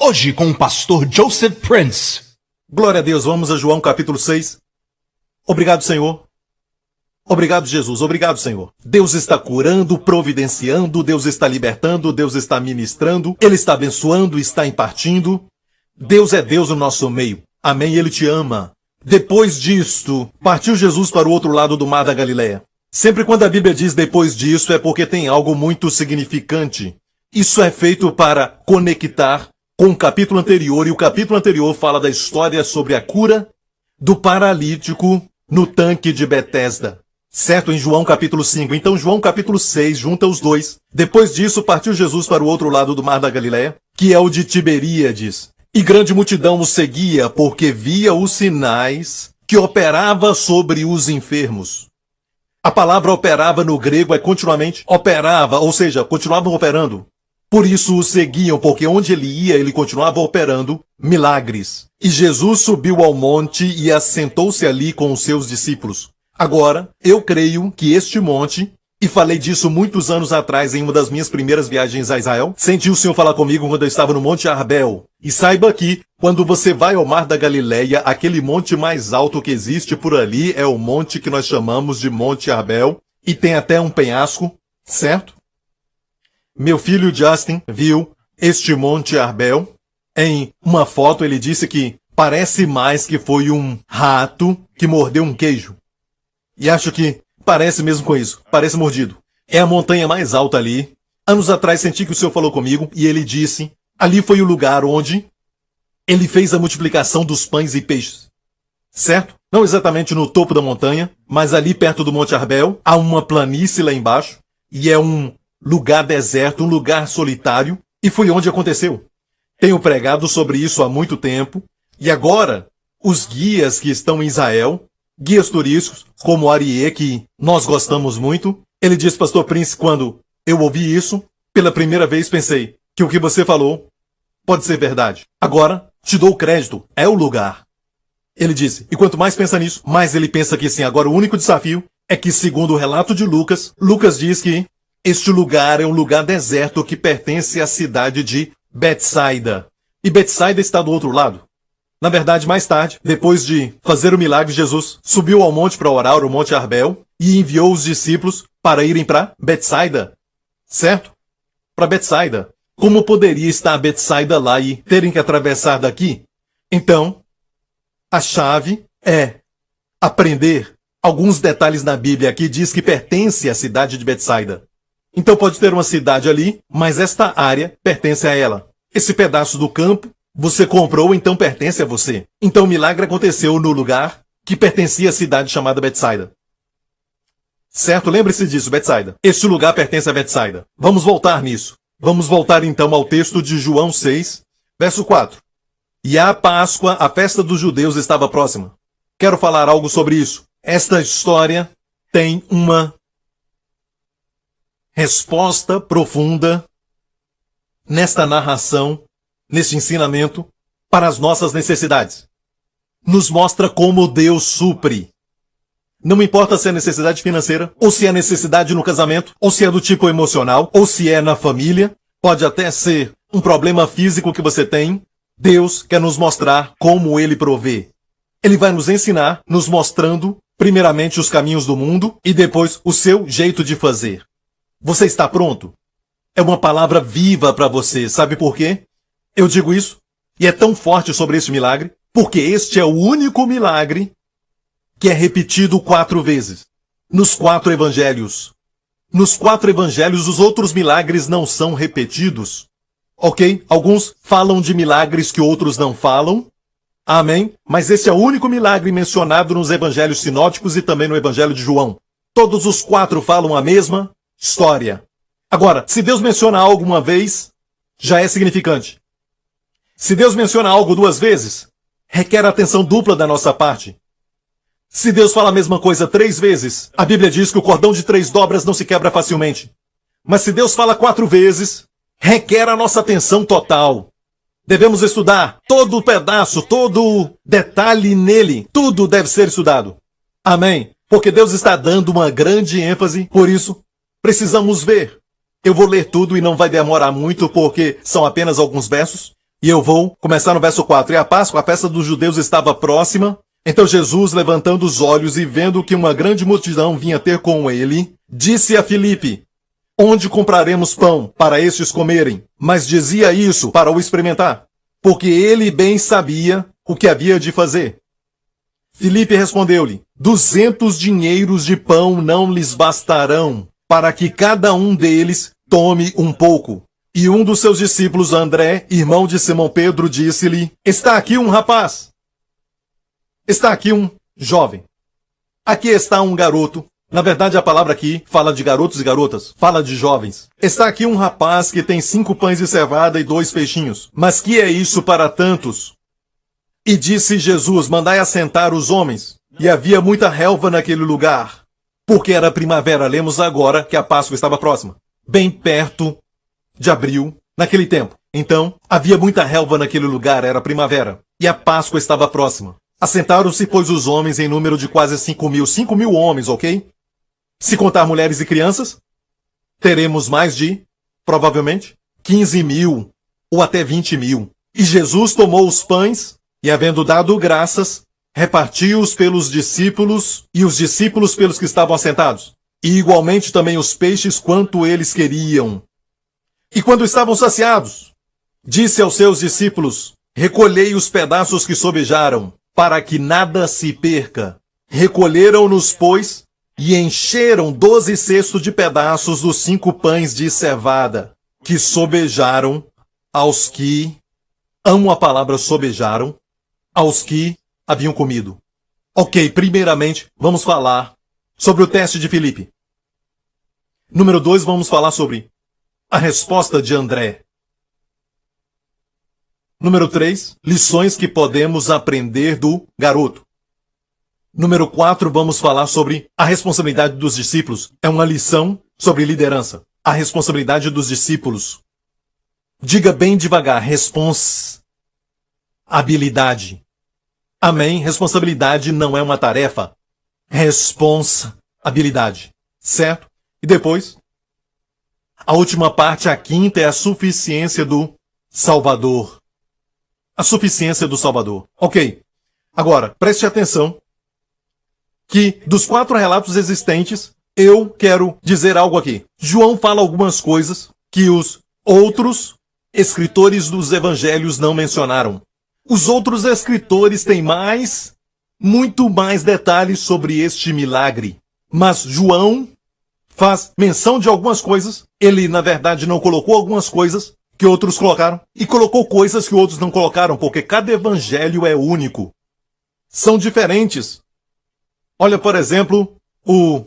Hoje com o pastor Joseph Prince. Glória a Deus, vamos a João capítulo 6. Obrigado, Senhor. Obrigado, Jesus. Obrigado, Senhor. Deus está curando, providenciando, Deus está libertando, Deus está ministrando, Ele está abençoando, está impartindo. Deus é Deus no nosso meio. Amém, Ele te ama. Depois disto, partiu Jesus para o outro lado do mar da Galileia. Sempre quando a Bíblia diz depois disso, é porque tem algo muito significante. Isso é feito para conectar com o capítulo anterior, e o capítulo anterior fala da história sobre a cura do paralítico no tanque de Betesda. Certo? Em João capítulo 5. Então João capítulo 6 junta os dois. Depois disso, partiu Jesus para o outro lado do mar da Galileia, que é o de Tiberíades. E grande multidão o seguia, porque via os sinais que operava sobre os enfermos. A palavra operava no grego é continuamente operava, ou seja, continuavam operando. Por isso o seguiam, porque onde ele ia, ele continuava operando milagres. E Jesus subiu ao monte e assentou-se ali com os seus discípulos. Agora, eu creio que este monte, e falei disso muitos anos atrás em uma das minhas primeiras viagens a Israel, senti o Senhor falar comigo quando eu estava no Monte Arbel. E saiba que, quando você vai ao Mar da Galileia, aquele monte mais alto que existe por ali é o monte que nós chamamos de Monte Arbel, e tem até um penhasco, certo? Meu filho Justin viu este Monte Arbel. Em uma foto ele disse que parece mais que foi um rato que mordeu um queijo. E acho que parece mesmo com isso. Parece mordido. É a montanha mais alta ali. Anos atrás senti que o Senhor falou comigo e ele disse, ali foi o lugar onde ele fez a multiplicação dos pães e peixes. Certo? Não exatamente no topo da montanha, mas ali perto do Monte Arbel, há uma planície lá embaixo e é um lugar deserto, um lugar solitário, e foi onde aconteceu. Tenho pregado sobre isso há muito tempo, e agora, os guias que estão em Israel, guias turísticos, como Arie, que nós gostamos muito, ele disse, pastor Prince, quando eu ouvi isso, pela primeira vez pensei que o que você falou pode ser verdade. Agora, te dou crédito, é o lugar. Ele disse, e quanto mais pensa nisso, mais ele pensa que sim. Agora o único desafio é que, segundo o relato de Lucas, Lucas diz que este lugar é um lugar deserto que pertence à cidade de Betsaida. E Betsaida está do outro lado. Na verdade, mais tarde, depois de fazer o milagre, Jesus subiu ao monte para orar, o Monte Arbel, e enviou os discípulos para irem para Betsaida. Certo? Para Betsaida. Como poderia estar Betsaida lá e terem que atravessar daqui? Então, a chave é aprender alguns detalhes na Bíblia que diz que pertence à cidade de Betsaida. Então pode ter uma cidade ali, mas esta área pertence a ela. Esse pedaço do campo você comprou, então pertence a você. Então o milagre aconteceu no lugar que pertencia à cidade chamada Betsaida. Certo? Lembre-se disso, Betsaida. Este lugar pertence a Betsaida. Vamos voltar nisso. Vamos voltar então ao texto de João 6, verso 4. E a Páscoa, a festa dos judeus, estava próxima. Quero falar algo sobre isso. Esta história tem uma resposta profunda nesta narração, neste ensinamento, para as nossas necessidades. Nos mostra como Deus supre. Não importa se é necessidade financeira, ou se é necessidade no casamento, ou se é do tipo emocional, ou se é na família, pode até ser um problema físico que você tem, Deus quer nos mostrar como Ele provê. Ele vai nos ensinar, nos mostrando, primeiramente, os caminhos do mundo, e depois o seu jeito de fazer. Você está pronto? É uma palavra viva para você. Sabe por quê? Eu digo isso, e é tão forte sobre esse milagre, porque este é o único milagre que é repetido 4 vezes. Nos 4 evangelhos. Nos 4 evangelhos, os outros milagres não são repetidos. Ok? Alguns falam de milagres que outros não falam. Amém? Mas esse é o único milagre mencionado nos evangelhos sinóticos e também no evangelho de João. Todos os 4 falam a mesma história. Agora, se Deus menciona algo uma vez, já é significante. Se Deus menciona algo 2 vezes, requer atenção dupla da nossa parte. Se Deus fala a mesma coisa 3 vezes, a Bíblia diz que o cordão de 3 dobras não se quebra facilmente. Mas se Deus fala 4 vezes, requer a nossa atenção total. Devemos estudar todo o pedaço, todo o detalhe nele. Tudo deve ser estudado. Amém? Porque Deus está dando uma grande ênfase, por isso, precisamos ver. Eu vou ler tudo e não vai demorar muito porque são apenas alguns versos. E eu vou começar no verso 4. E a Páscoa, a festa dos judeus, estava próxima. Então Jesus, levantando os olhos e vendo que uma grande multidão vinha ter com ele, disse a Filipe: onde compraremos pão para estes comerem? Mas dizia isso para o experimentar, porque ele bem sabia o que havia de fazer. Filipe respondeu-lhe: 200 dinheiros de pão não lhes bastarão, para que cada um deles tome um pouco. E um dos seus discípulos, André, irmão de Simão Pedro, disse-lhe: está aqui um rapaz. Está aqui um jovem. Aqui está um garoto. Na verdade, a palavra aqui fala de garotos e garotas, fala de jovens. Está aqui um rapaz que tem 5 pães de cevada e 2 peixinhos. Mas que é isso para tantos? E disse Jesus: mandai assentar os homens. E havia muita relva naquele lugar, porque era primavera. Lemos agora que a Páscoa estava próxima, bem perto de abril, naquele tempo. Então, havia muita relva naquele lugar, era primavera, e a Páscoa estava próxima. Assentaram-se, pois, os homens em número de quase 5.000. 5.000 homens, ok? Se contar mulheres e crianças, teremos mais de, provavelmente, 15.000 ou até 20.000. E Jesus tomou os pães e, havendo dado graças, repartiu-os pelos discípulos e os discípulos pelos que estavam assentados. E igualmente também os peixes quanto eles queriam. E quando estavam saciados, disse aos seus discípulos: recolhei os pedaços que sobejaram, para que nada se perca. Recolheram-nos, pois, e encheram 12 cestos de pedaços dos 5 pães de cevada, que sobejaram aos que, amo a palavra sobejaram, aos que haviam comido. Ok, primeiramente, vamos falar sobre o teste de Filipe. Número 2, vamos falar sobre a resposta de André. Número 3, lições que podemos aprender do garoto. Número 4, vamos falar sobre a responsabilidade dos discípulos. É uma lição sobre liderança. A responsabilidade dos discípulos. Diga bem devagar: responsabilidade. Amém? Responsabilidade não é uma tarefa. Responsabilidade. Certo? E depois, a última parte, a quinta, é a suficiência do Salvador. A suficiência do Salvador. Ok. Agora, preste atenção que dos 4 relatos existentes, eu quero dizer algo aqui. João fala algumas coisas que os outros escritores dos evangelhos não mencionaram. Os outros escritores têm muito mais detalhes sobre este milagre. Mas João faz menção de algumas coisas. Ele, na verdade, não colocou algumas coisas que outros colocaram. E colocou coisas que outros não colocaram, porque cada evangelho é único. São diferentes. Olha, por exemplo, o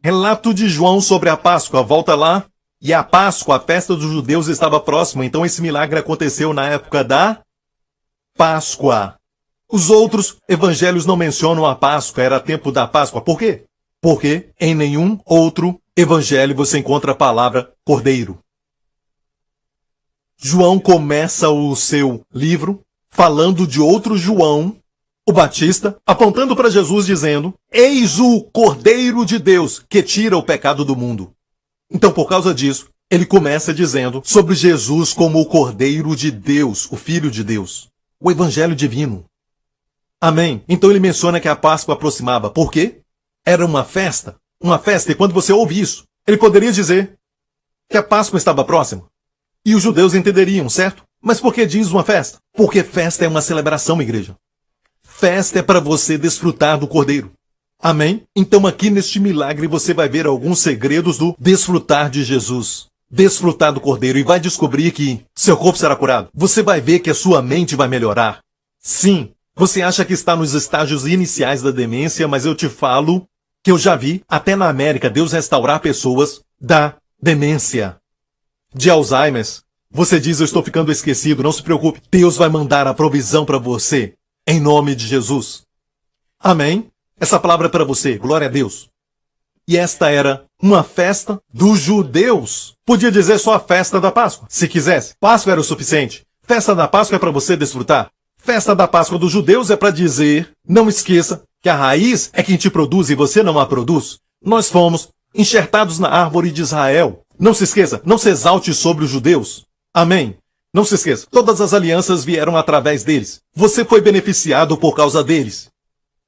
relato de João sobre a Páscoa. Volta lá. E a Páscoa, a festa dos judeus, estava próxima. Então esse milagre aconteceu na época da Páscoa. Os outros evangelhos não mencionam a Páscoa. Era tempo da Páscoa. Por quê? Porque em nenhum outro evangelho você encontra a palavra cordeiro. João começa o seu livro falando de outro João, o Batista, apontando para Jesus, dizendo: eis o Cordeiro de Deus que tira o pecado do mundo. Então, por causa disso, ele começa dizendo sobre Jesus como o Cordeiro de Deus, o Filho de Deus, o Evangelho divino. Amém? Então ele menciona que a Páscoa aproximava. Por quê? Era uma festa. Uma festa, e quando você ouve isso, ele poderia dizer que a Páscoa estava próxima. E os judeus entenderiam, certo? Mas por que diz uma festa? Porque festa é uma celebração, igreja. Festa é para você desfrutar do Cordeiro. Amém? Então aqui neste milagre você vai ver alguns segredos do desfrutar de Jesus. Desfrutar do Cordeiro, e vai descobrir que seu corpo será curado. Você vai ver que a sua mente vai melhorar. Sim, você acha que está nos estágios iniciais da demência, mas eu te falo que eu já vi, até na América, Deus restaurar pessoas da demência, de Alzheimer. Você diz: eu estou ficando esquecido. Não se preocupe. Deus vai mandar a provisão para você. Em nome de Jesus. Amém? Essa palavra é para você. Glória a Deus. E esta era uma festa dos judeus. Podia dizer só a festa da Páscoa, se quisesse. Páscoa era o suficiente. Festa da Páscoa é para você desfrutar. Festa da Páscoa dos judeus é para dizer: não esqueça que a raiz é quem te produz e você não a produz. Nós fomos enxertados na árvore de Israel. Não se esqueça, não se exalte sobre os judeus. Amém? Não se esqueça, todas as alianças vieram através deles. Você foi beneficiado por causa deles.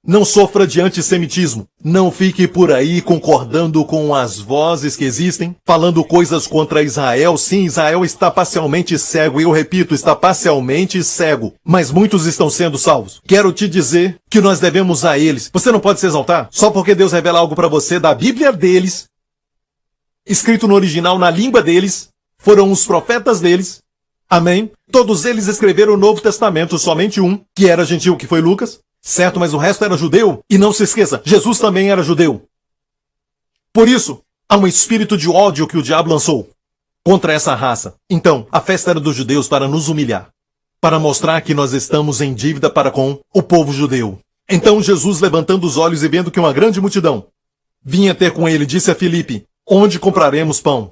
Não sofra de antissemitismo. Não fique por aí concordando com as vozes que existem, falando coisas contra Israel. Sim, Israel está parcialmente cego, e eu repito, está parcialmente cego. Mas muitos estão sendo salvos. Quero te dizer que nós devemos a eles. Você não pode se exaltar só porque Deus revela algo para você da Bíblia deles, escrito no original, na língua deles, foram os profetas deles. Amém? Todos eles escreveram o Novo Testamento, somente um, que era gentil, que foi Lucas. Certo, mas o resto era judeu. E não se esqueça, Jesus também era judeu. Por isso, há um espírito de ódio que o diabo lançou contra essa raça. Então, a festa era dos judeus para nos humilhar, para mostrar que nós estamos em dívida para com o povo judeu. Então Jesus, levantando os olhos e vendo que uma grande multidão vinha ter com ele, disse a Filipe: onde compraremos pão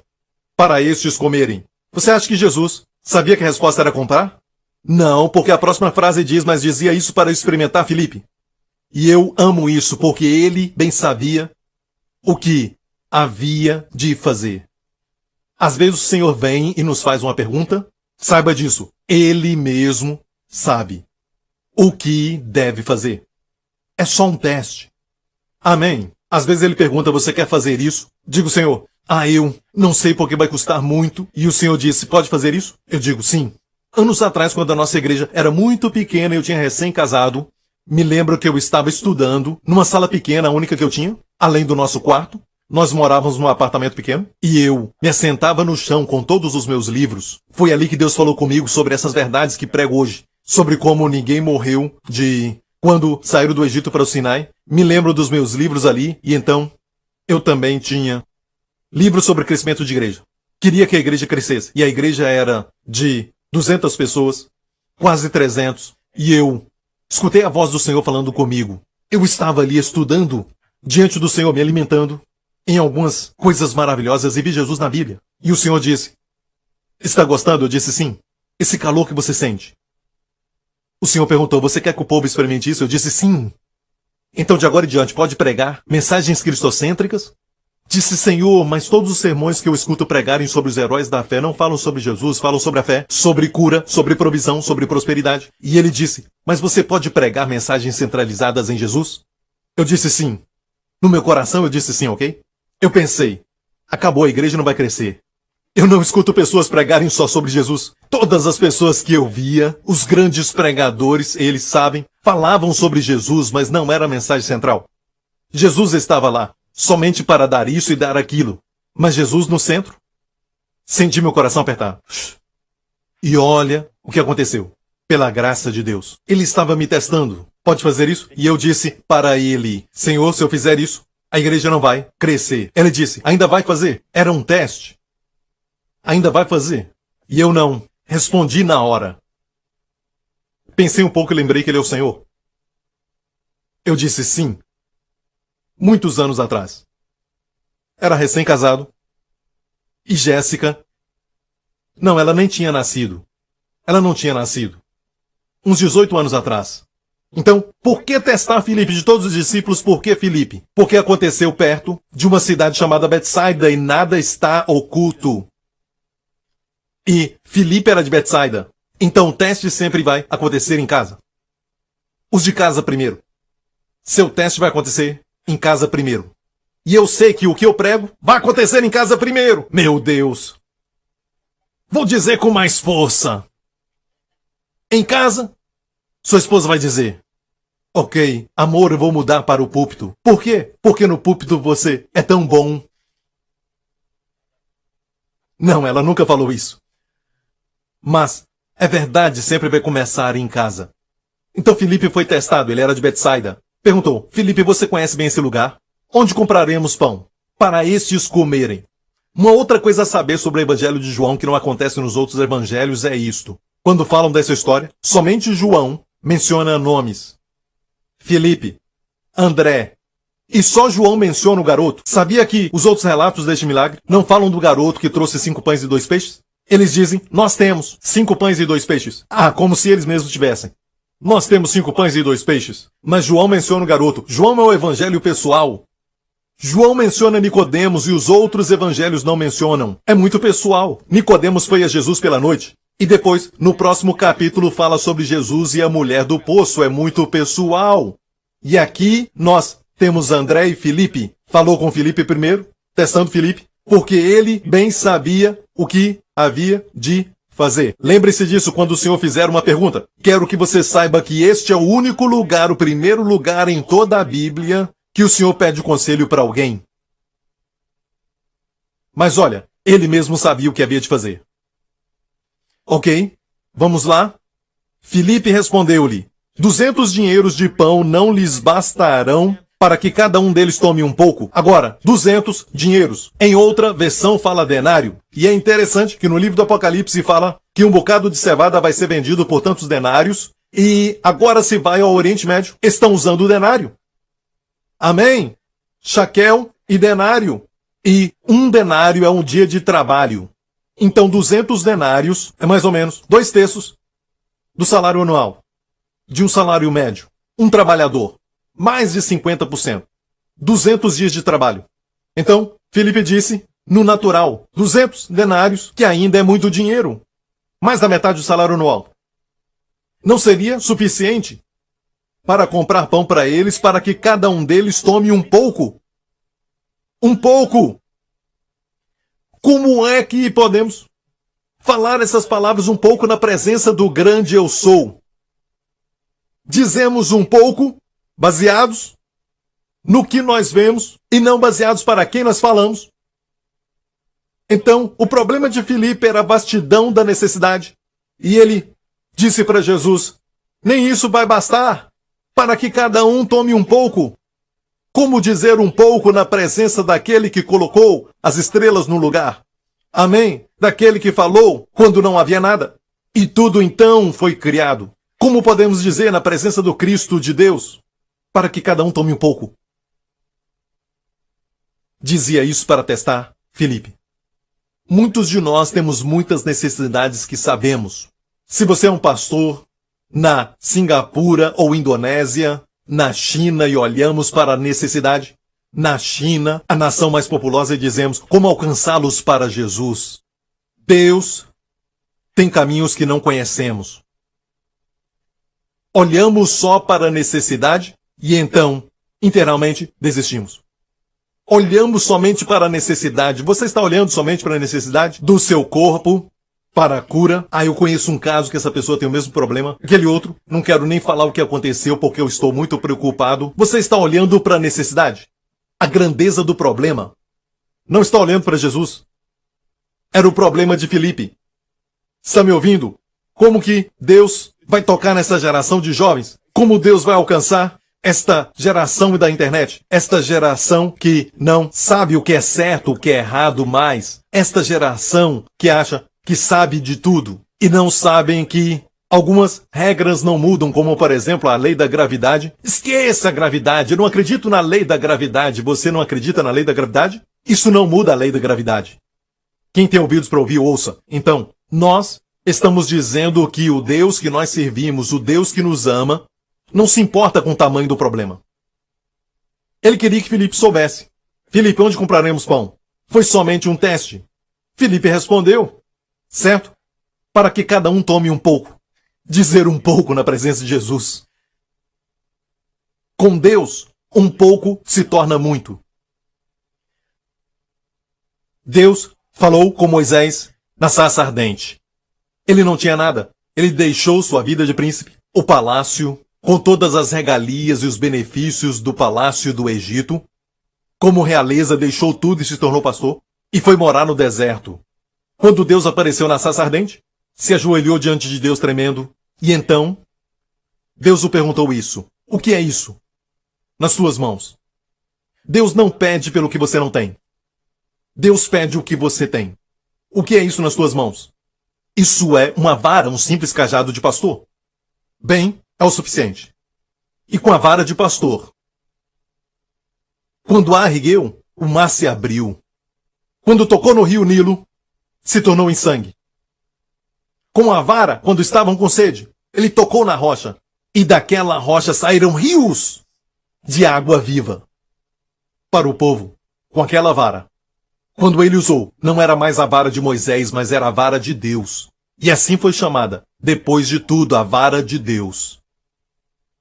para estes comerem? Você acha que Jesus sabia que a resposta era comprar? Não, porque a próxima frase diz, mas dizia isso para experimentar Filipe. E eu amo isso, porque ele bem sabia o que havia de fazer. Às vezes o Senhor vem e nos faz uma pergunta. Saiba disso, ele mesmo sabe o que deve fazer. É só um teste. Amém? Às vezes ele pergunta, você quer fazer isso? Digo, Senhor, eu não sei porque vai custar muito. E o Senhor disse, pode fazer isso? Eu digo, sim. Anos atrás, quando a nossa igreja era muito pequena e eu tinha recém-casado, me lembro que eu estava estudando numa sala pequena, a única que eu tinha, além do nosso quarto. Nós morávamos num apartamento pequeno e eu me assentava no chão com todos os meus livros. Foi ali que Deus falou comigo sobre essas verdades que prego hoje, sobre como ninguém morreu de quando saíram do Egito para o Sinai. Me lembro dos meus livros ali e então eu também tinha livros sobre crescimento de igreja. Queria que a igreja crescesse e a igreja era de 200 pessoas, quase 300, e eu escutei a voz do Senhor falando comigo. Eu estava ali estudando diante do Senhor, me alimentando em algumas coisas maravilhosas e vi Jesus na Bíblia. E o Senhor disse, está gostando? Eu disse sim. Esse calor que você sente. O Senhor perguntou, você quer que o povo experimente isso? Eu disse sim. Então de agora em diante pode pregar mensagens cristocêntricas? Disse, Senhor, mas todos os sermões que eu escuto pregarem sobre os heróis da fé não falam sobre Jesus, falam sobre a fé, sobre cura, sobre provisão, sobre prosperidade. E ele disse, mas você pode pregar mensagens centralizadas em Jesus? Eu disse sim. No meu coração eu disse sim, ok? Eu pensei, acabou, a igreja não vai crescer. Eu não escuto pessoas pregarem só sobre Jesus. Todas as pessoas que eu via, os grandes pregadores, eles sabem, falavam sobre Jesus, mas não era a mensagem central. Jesus estava lá somente para dar isso e dar aquilo. Mas Jesus no centro? Senti meu coração apertar. E olha o que aconteceu. Pela graça de Deus. Ele estava me testando. Pode fazer isso? E eu disse para ele, Senhor, se eu fizer isso, a igreja não vai crescer. Ele disse, ainda vai fazer. Era um teste. Ainda vai fazer. E eu não. Respondi na hora. Pensei um pouco e lembrei que ele é o Senhor. Eu disse sim. Muitos anos atrás. Era recém-casado. E Jéssica... Não, ela nem tinha nascido. Ela não tinha nascido. Uns 18 anos atrás. Então, por que testar Filipe? De todos os discípulos, por que Filipe? Porque aconteceu perto de uma cidade chamada Betsaida e nada está oculto. E Filipe era de Betsaida. Então o teste sempre vai acontecer em casa. Os de casa primeiro. Seu teste vai acontecer em casa primeiro. E eu sei que o que eu prego vai acontecer em casa primeiro. Meu Deus. Vou dizer com mais força. Em casa, sua esposa vai dizer, ok, amor, eu vou mudar para o púlpito. Por quê? Porque no púlpito você é tão bom. Não, ela nunca falou isso. Mas é verdade, sempre vai começar em casa. Então Filipe foi testado, ele era de Betsaida. Perguntou, Filipe, você conhece bem esse lugar? Onde compraremos pão? Para estes comerem. Uma outra coisa a saber sobre o evangelho de João que não acontece nos outros evangelhos é isto. Quando falam dessa história, somente João menciona nomes. Filipe, André. E só João menciona o garoto. Sabia que os outros relatos deste milagre não falam do garoto que trouxe 5 pães e 2 peixes? Eles dizem, nós temos 5 pães e 2 peixes. Ah, como se eles mesmos tivessem. Nós temos 5 pães e 2 peixes. Mas João menciona o garoto. João é o evangelho pessoal. João menciona Nicodemos e os outros evangelhos não mencionam. É muito pessoal. Nicodemos foi a Jesus pela noite. E depois, no próximo capítulo, fala sobre Jesus e a mulher do poço. É muito pessoal. E aqui nós temos André e Filipe. Falou com Filipe primeiro, testando Filipe, porque ele bem sabia o que havia de fazer. Lembre-se disso quando o Senhor fizer uma pergunta. Quero que você saiba que este é o único lugar, o primeiro lugar em toda a Bíblia que o Senhor pede conselho para alguém. Mas olha, ele mesmo sabia o que havia de fazer. Ok, vamos lá? Filipe respondeu-lhe: 200 dinheiros de pão não lhes bastarão para que cada um deles tome um pouco. Agora, 200 dinheiros. Em outra versão fala denário. E é interessante que no livro do Apocalipse fala que um bocado de cevada vai ser vendido por tantos denários. E agora se vai ao Oriente Médio, estão usando o denário. Amém? Shaquel e denário. E um denário é um dia de trabalho. Então 200 denários é mais ou menos 2/3 do salário anual de um salário médio. Um trabalhador. Mais de 50%. 200 dias de trabalho. Então, Filipe disse, no natural, 200 denários, que ainda é muito dinheiro. Mais da metade do salário anual. Não seria suficiente para comprar pão para eles, para que cada um deles tome um pouco. Um pouco! Como é que podemos falar essas palavras um pouco na presença do grande eu sou? Dizemos um pouco baseados no que nós vemos e não baseados para quem nós falamos. Então, o problema de Filipe era a vastidão da necessidade. E ele disse para Jesus, nem isso vai bastar para que cada um tome um pouco. Como dizer um pouco na presença daquele que colocou as estrelas no lugar? Amém? Daquele que falou quando não havia nada. E tudo então foi criado. Como podemos dizer na presença do Cristo de Deus? Para que cada um tome um pouco. Dizia isso para testar Filipe. Muitos de nós temos muitas necessidades que sabemos. Se você é um pastor na Singapura ou Indonésia, na China, e olhamos para a necessidade, na China, a nação mais populosa, e dizemos como alcançá-los para Jesus. Deus tem caminhos que não conhecemos. Olhamos só para a necessidade e então, internamente, desistimos. Olhamos somente para a necessidade. Você está olhando somente para a necessidade do seu corpo, para a cura? Ah, eu conheço um caso que essa pessoa tem o mesmo problema. Aquele outro, não quero nem falar o que aconteceu porque eu estou muito preocupado. Você está olhando para a necessidade? A grandeza do problema. Não está olhando para Jesus. Era o problema de Filipe. Está me ouvindo? Como que Deus vai tocar nessa geração de jovens? Como Deus vai alcançar esta geração da internet? Esta geração que não sabe o que é certo, o que é errado mais. Esta geração que acha que sabe de tudo. E não sabem que algumas regras não mudam, como por exemplo a lei da gravidade. Esqueça a gravidade, eu não acredito na lei da gravidade. Você não acredita na lei da gravidade? Isso não muda a lei da gravidade. Quem tem ouvidos para ouvir, ouça. Então, nós estamos dizendo que o Deus que nós servimos, o Deus que nos ama, não se importa com o tamanho do problema. Ele queria que Filipe soubesse. Filipe, onde compraremos pão? Foi somente um teste. Filipe respondeu, certo? Para que cada um tome um pouco. Dizer um pouco na presença de Jesus. Com Deus, um pouco se torna muito. Deus falou com Moisés na sarça ardente. Ele não tinha nada. Ele deixou sua vida de príncipe, o palácio, com todas as regalias e os benefícios do palácio do Egito. Como realeza, deixou tudo e se tornou pastor. E foi morar no deserto. Quando Deus apareceu na sarça ardente, se ajoelhou diante de Deus tremendo. E então, Deus o perguntou isso. O que é isso? Nas suas mãos. Deus não pede pelo que você não tem. Deus pede o que você tem. O que é isso nas suas mãos? Isso é uma vara, um simples cajado de pastor. Bem, é o suficiente. E com a vara de pastor, quando a ergueu, o mar se abriu. Quando tocou no rio Nilo, se tornou em sangue. Com a vara, quando estavam com sede, ele tocou na rocha. E daquela rocha saíram rios de água viva. Para o povo, com aquela vara. Quando ele usou, não era mais a vara de Moisés, mas era a vara de Deus. E assim foi chamada, depois de tudo, a vara de Deus.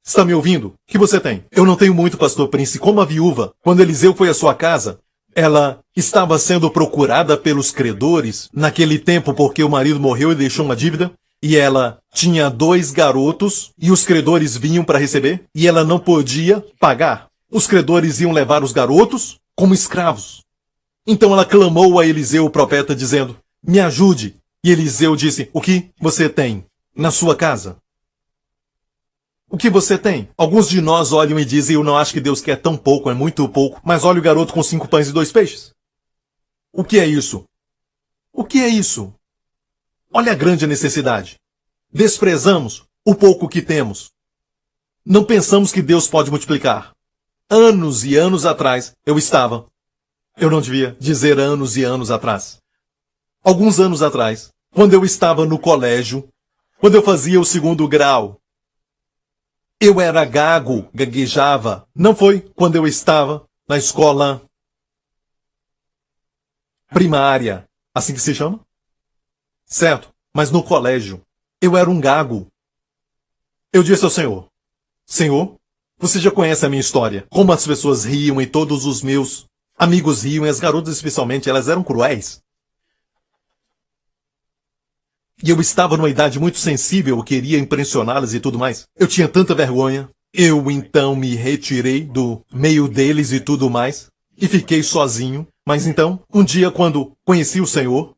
Está me ouvindo? O que você tem? Eu não tenho muito, pastor Prince. Como a viúva, quando Eliseu foi à sua casa, ela estava sendo procurada pelos credores naquele tempo porque o marido morreu e deixou uma dívida. E ela tinha 2 garotos e os credores vinham para receber e ela não podia pagar. Os credores iam levar os garotos como escravos. Então ela clamou a Eliseu, o profeta, dizendo: me ajude. E Eliseu disse: o que você tem na sua casa? O que você tem? Alguns de nós olham e dizem: eu não acho que Deus quer tão pouco, é muito pouco. Mas olha o garoto com 5 pães e 2 peixes. O que é isso? O que é isso? Olha a grande necessidade. Desprezamos o pouco que temos. Não pensamos que Deus pode multiplicar. Anos e anos atrás, eu não devia dizer anos e anos atrás. Alguns anos atrás, quando eu estava no colégio, quando eu fazia o 2º grau, eu era gago, gaguejava. Não foi quando eu estava na escola primária, assim que se chama? Certo, mas no colégio, eu era um gago. Eu disse ao Senhor: Senhor, você já conhece a minha história. Como as pessoas riam e todos os meus amigos riam, e as garotas especialmente, elas eram cruéis. E eu estava numa idade muito sensível, eu queria impressioná-las e tudo mais. Eu tinha tanta vergonha. Eu então me retirei do meio deles e tudo mais. E fiquei sozinho. Mas então, um dia quando conheci o Senhor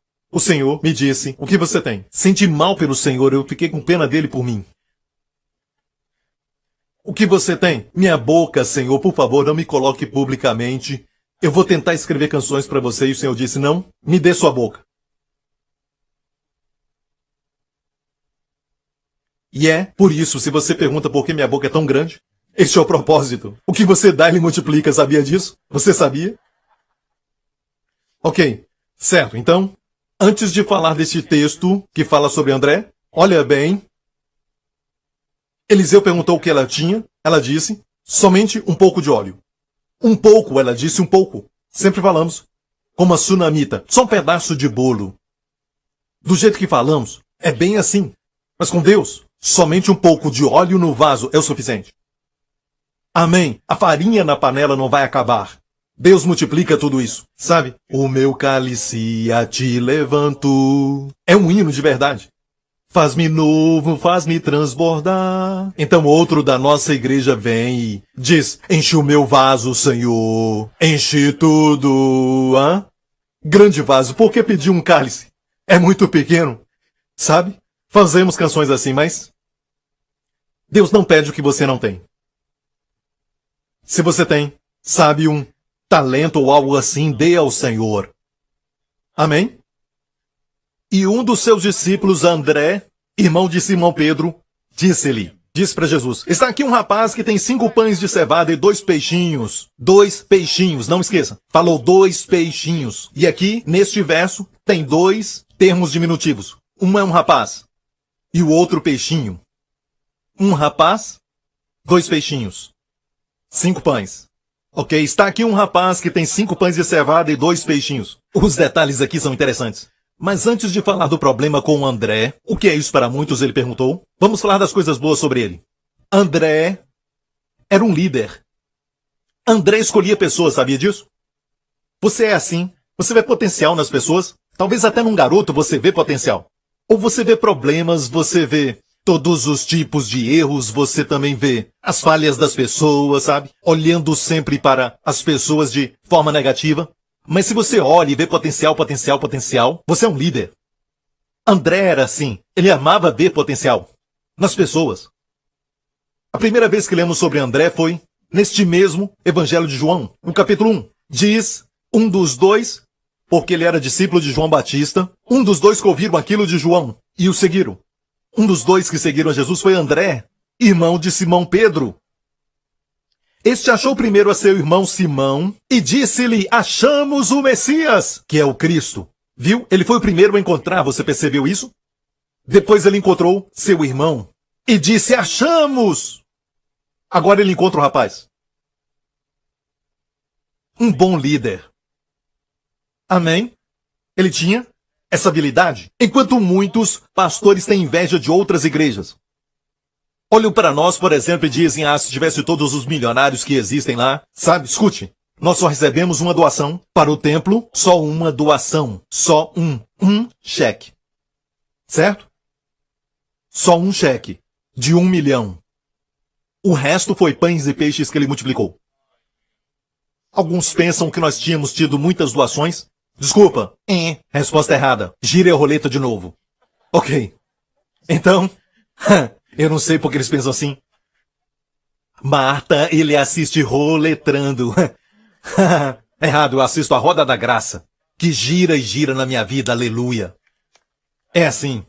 me disse: o que você tem? Senti mal pelo Senhor, eu fiquei com pena dele por mim. O que você tem? Minha boca, Senhor, por favor, não me coloque publicamente. Eu vou tentar escrever canções para você. E o Senhor disse: não, me dê sua boca. E é por isso, se você pergunta por que minha boca é tão grande, este é o propósito. O que você dá, ele multiplica, sabia disso? Você sabia? Ok, certo. Então, antes de falar desse texto que fala sobre André, olha bem. Eliseu perguntou o que ela tinha. Ela disse: somente um pouco de óleo. Um pouco, ela disse, um pouco. Sempre falamos como a sunamita, só um pedaço de bolo. Do jeito que falamos, é bem assim. Mas com Deus, somente um pouco de óleo no vaso é o suficiente. Amém. A farinha na panela não vai acabar. Deus multiplica tudo isso. Sabe? O meu cálice a ti levanto. É um hino de verdade. Faz-me novo, faz-me transbordar. Então outro da nossa igreja vem e diz: enche o meu vaso, Senhor. Enche tudo. Hã? Grande vaso. Por que pedir um cálice? É muito pequeno. Sabe? Fazemos canções assim, mas Deus não pede o que você não tem. Se você tem, sabe, um talento ou algo assim, dê ao Senhor. Amém? E um dos seus discípulos, André, irmão de Simão Pedro, disse para Jesus: está aqui um rapaz que tem 5 pães de cevada e 2 peixinhos. 2 peixinhos, não esqueça. Falou 2 peixinhos. E aqui, neste verso, tem 2 termos diminutivos. Um é um rapaz e o outro peixinho. Um rapaz, 2 peixinhos. 5 pães. Ok, está aqui um rapaz que tem 5 pães de cevada e 2 peixinhos. Os detalhes aqui são interessantes. Mas antes de falar do problema com o André, o que é isso para muitos, ele perguntou, vamos falar das coisas boas sobre ele. André era um líder. André escolhia pessoas, sabia disso? Você é assim. Você vê potencial nas pessoas. Talvez até num garoto você vê potencial. Ou você vê problemas, você vê todos os tipos de erros, você também vê as falhas das pessoas, sabe? Olhando sempre para as pessoas de forma negativa. Mas se você olha e vê potencial, potencial, potencial, você é um líder. André era assim. Ele amava ver potencial nas pessoas. A primeira vez que lemos sobre André foi neste mesmo Evangelho de João, no capítulo 1. Diz um dos 2, porque ele era discípulo de João Batista, um dos 2 que ouviram aquilo de João e o seguiram. Um dos 2 que seguiram a Jesus foi André, irmão de Simão Pedro. Este achou primeiro a seu irmão Simão e disse-lhe: achamos o Messias, que é o Cristo. Viu? Ele foi o primeiro a encontrar, você percebeu isso? Depois ele encontrou seu irmão e disse: achamos! Agora ele encontra o rapaz. Um bom líder. Amém? Ele tinha essa habilidade, enquanto muitos pastores têm inveja de outras igrejas. Olham para nós, por exemplo, e dizem, se tivesse todos os milionários que existem lá, sabe? Escute, nós só recebemos uma doação para o templo, só uma doação, só um cheque. Certo? Só um cheque de 1 milhão. O resto foi pães e peixes que ele multiplicou. Alguns pensam que nós tínhamos tido muitas doações. Desculpa. Resposta errada. Gire a roleta de novo. Ok. Então, eu não sei porque eles pensam assim. Marta, ele assiste roletrando. Errado, eu assisto a Roda da Graça, que gira e gira na minha vida, aleluia. É assim.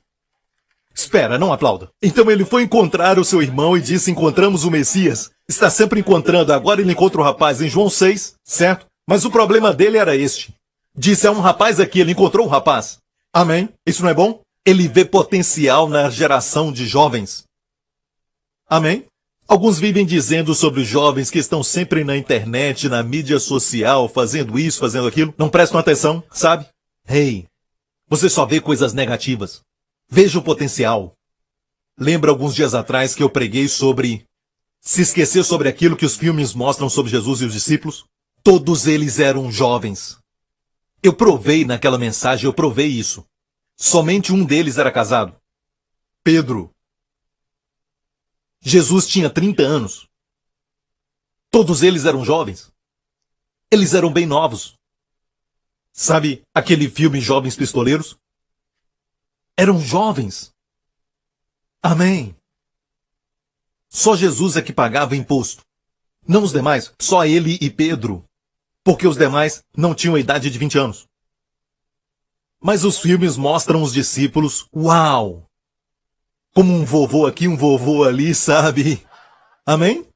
Espera, não aplauda. Então ele foi encontrar o seu irmão e disse, encontramos o Messias. Está sempre encontrando, agora ele encontra o rapaz em João 6, certo? Mas o problema dele era este. Disse, um rapaz aqui, ele encontrou o rapaz. Amém? Isso não é bom? Ele vê potencial na geração de jovens. Amém? Alguns vivem dizendo sobre os jovens que estão sempre na internet, na mídia social, fazendo isso, fazendo aquilo. Não prestam atenção, sabe? Hey, você só vê coisas negativas. Veja o potencial. Lembra alguns dias atrás que eu preguei sobre se esquecer sobre aquilo que os filmes mostram sobre Jesus e os discípulos? Todos eles eram jovens. Eu provei naquela mensagem, eu provei isso. Somente um deles era casado. Pedro. Jesus tinha 30 anos. Todos eles eram jovens. Eles eram bem novos. Sabe aquele filme Jovens Pistoleiros? Eram jovens. Amém. Só Jesus é que pagava imposto. Não os demais, só ele e Pedro. Porque os demais não tinham a idade de 20 anos. Mas os filmes mostram os discípulos, uau! Como um vovô aqui, um vovô ali, sabe? Amém?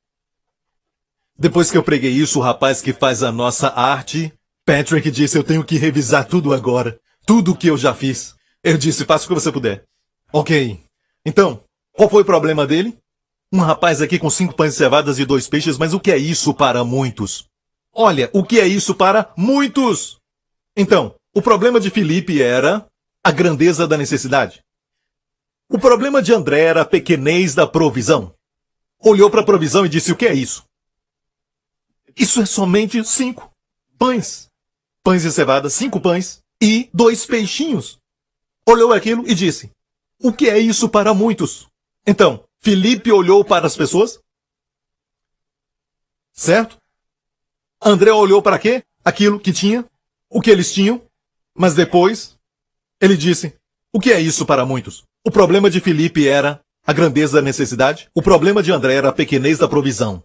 Depois que eu preguei isso, o rapaz que faz a nossa arte, Patrick, disse, eu tenho que revisar tudo agora. Tudo o que eu já fiz. Eu disse, faça o que você puder. Ok. Então, qual foi o problema dele? Um rapaz aqui com 5 pães de cevadas e 2 peixes, mas o que é isso para muitos? Olha, o que é isso para muitos? Então, o problema de Filipe era a grandeza da necessidade. O problema de André era a pequenez da provisão. Olhou para a provisão e disse, o que é isso? Isso é somente 5 pães. Pães de cevada, 5 pães e 2 peixinhos. Olhou aquilo e disse, o que é isso para muitos? Então, Filipe olhou para as pessoas? Certo? André olhou para quê? Aquilo que tinha, o que eles tinham, mas depois ele disse, o que é isso para muitos? O problema de Filipe era a grandeza da necessidade, o problema de André era a pequenez da provisão.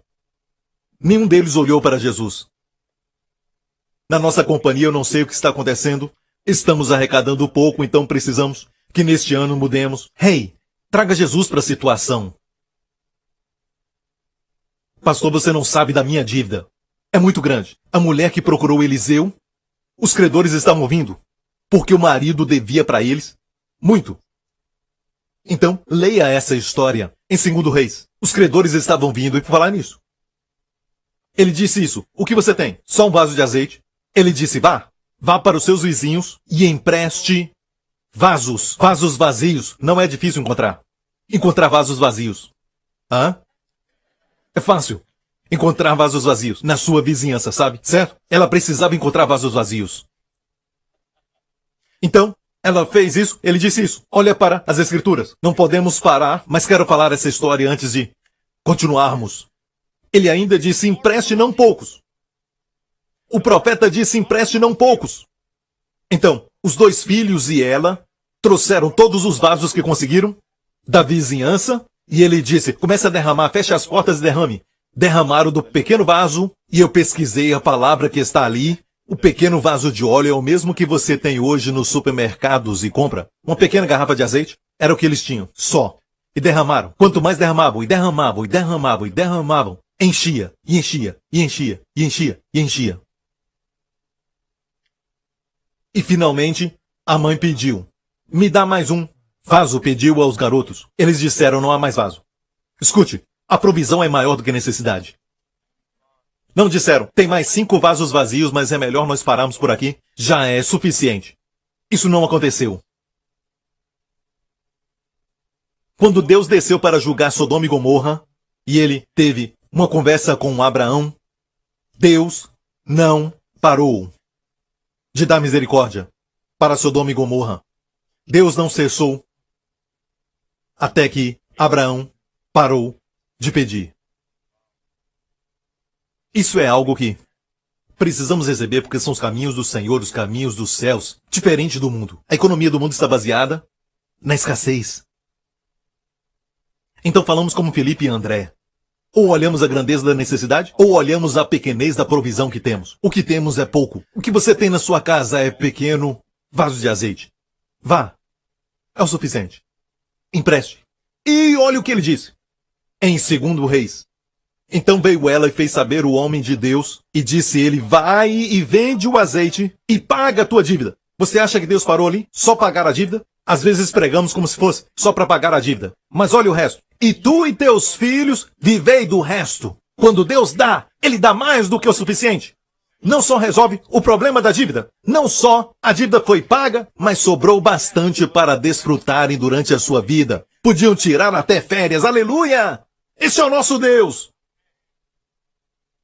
Nenhum deles olhou para Jesus. Na nossa companhia eu não sei o que está acontecendo, estamos arrecadando pouco, então precisamos que neste ano mudemos. Hey, traga Jesus para a situação. Pastor, você não sabe da minha dívida. É muito grande. A mulher que procurou Eliseu, os credores estavam vindo, porque o marido devia para eles muito. Então, leia essa história em 2 Reis. Os credores estavam vindo e por falar nisso. Ele disse isso. O que você tem? Só um vaso de azeite. Ele disse, vá para os seus vizinhos e empreste vasos vazios. Não é difícil encontrar vasos vazios. É fácil encontrar vasos vazios na sua vizinhança, sabe? Certo? Ela precisava encontrar vasos vazios. Então, ela fez isso, ele disse isso. Olha para as escrituras. Não podemos parar, mas quero falar essa história antes de continuarmos. Ele ainda disse, empreste não poucos. O profeta disse, empreste não poucos. Então, os 2 filhos e ela trouxeram todos os vasos que conseguiram da vizinhança e ele disse, comece a derramar, feche as portas e derrame. Derramaram do pequeno vaso e eu pesquisei a palavra que está ali. O pequeno vaso de óleo é o mesmo que você tem hoje nos supermercados e compra. Uma pequena garrafa de azeite era o que eles tinham, só. E derramaram. Quanto mais derramavam, e derramavam, e derramavam, e derramavam, enchia, e enchia, e enchia, e enchia, e enchia. E finalmente, a mãe pediu, me dá mais um vaso, pediu aos garotos. Eles disseram, não há mais vaso. Escute, a provisão é maior do que a necessidade. Não disseram, tem mais 5 vasos vazios, mas é melhor nós pararmos por aqui. Já é suficiente. Isso não aconteceu. Quando Deus desceu para julgar Sodoma e Gomorra, e ele teve uma conversa com Abraão, Deus não parou de dar misericórdia para Sodoma e Gomorra. Deus não cessou até que Abraão parou de pedir. Isso é algo que precisamos receber porque são os caminhos do Senhor, os caminhos dos céus, diferente do mundo. A economia do mundo está baseada na escassez. Então falamos como Felipe e André. Ou olhamos a grandeza da necessidade, ou olhamos a pequenez da provisão que temos. O que temos é pouco. O que você tem na sua casa é pequeno vaso de azeite. Vá. É o suficiente. Empreste. E olha o que ele disse. Em 2 Reis. Então veio ela e fez saber o homem de Deus, e disse ele, vai e vende o azeite e paga a tua dívida. Você acha que Deus parou ali? Só pagar a dívida? Às vezes pregamos como se fosse só para pagar a dívida. Mas olha o resto. E tu e teus filhos vivei do resto. Quando Deus dá, Ele dá mais do que o suficiente. Não só resolve o problema da dívida. Não só a dívida foi paga, mas sobrou bastante para desfrutarem durante a sua vida. Podiam tirar até férias. Aleluia! Esse é o nosso Deus.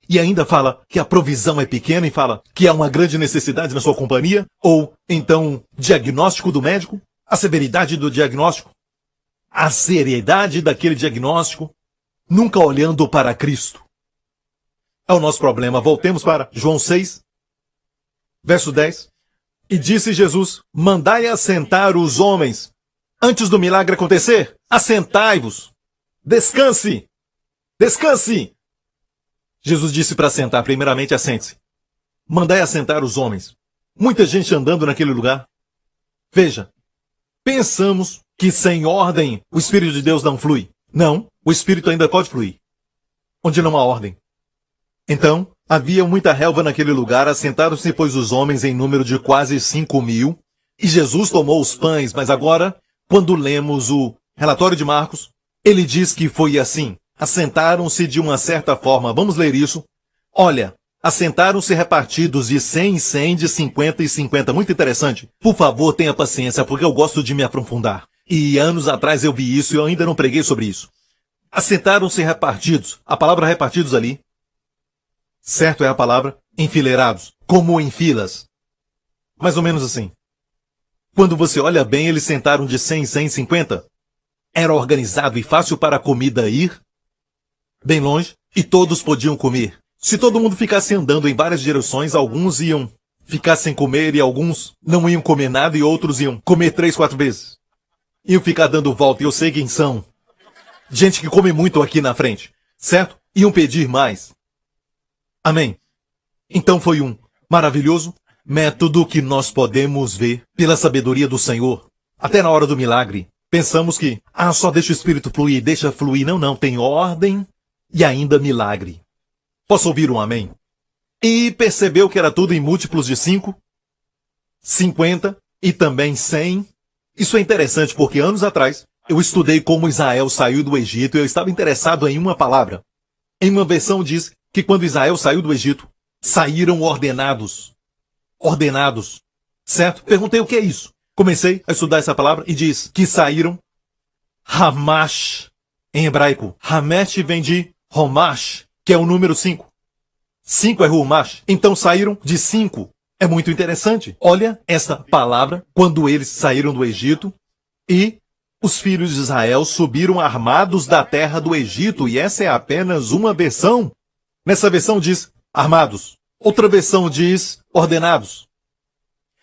E ainda fala que a provisão é pequena e fala que há uma grande necessidade na sua companhia. Ou então, diagnóstico do médico. A severidade do diagnóstico. A seriedade daquele diagnóstico. Nunca olhando para Cristo. É o nosso problema. Voltemos para João 6, verso 10. E disse Jesus, mandai assentar os homens. Antes do milagre acontecer, assentai-vos. Descanse. Descanse. Jesus disse para assentar. Primeiramente, assente-se. Mandai assentar os homens. Muita gente andando naquele lugar. Veja. Pensamos que sem ordem o Espírito de Deus não flui. Não, o Espírito ainda pode fluir. Onde não há ordem. Então, havia muita relva naquele lugar, assentaram-se, pois, os homens em número de quase 5.000, e Jesus tomou os pães, mas agora, quando lemos o relatório de Marcos, ele diz que foi assim. Assentaram-se de uma certa forma. Vamos ler isso. Olha, assentaram-se repartidos de 100 em 100, de 50 em 50. Muito interessante. Por favor, tenha paciência, porque eu gosto de me aprofundar. E anos atrás eu vi isso e eu ainda não preguei sobre isso. Assentaram-se repartidos. A palavra repartidos ali, certo é a palavra, enfileirados, como em filas. Mais ou menos assim. Quando você olha bem, eles sentaram de 100 em 100 em 50. Era organizado e fácil para a comida ir bem longe e todos podiam comer. Se todo mundo ficasse andando em várias direções, alguns iam ficar sem comer e alguns não iam comer nada e outros iam comer 3, 4 vezes. Iam ficar dando volta e eu sei quem são. Gente que come muito aqui na frente, certo? Iam pedir mais. Amém. Então foi um maravilhoso método que nós podemos ver pela sabedoria do Senhor. Até na hora do milagre, pensamos que, só deixa o Espírito fluir, deixa fluir. Não, não, tem ordem e ainda milagre. Posso ouvir um amém? E percebeu que era tudo em múltiplos de 5, 50 e também 100. Isso é interessante porque anos atrás eu estudei como Israel saiu do Egito e eu estava interessado em uma palavra. Em uma versão diz que quando Israel saiu do Egito, saíram ordenados. Ordenados. Certo? Perguntei o que é isso. Comecei a estudar essa palavra e diz que saíram Hamash em hebraico. Hamesh vem de Homash, que é o número 5. 5 é Humash. Então saíram de 5. É muito interessante. Olha essa palavra, quando eles saíram do Egito e os filhos de Israel subiram armados da terra do Egito. E essa é apenas uma versão. Nessa versão diz armados. Outra versão diz ordenados.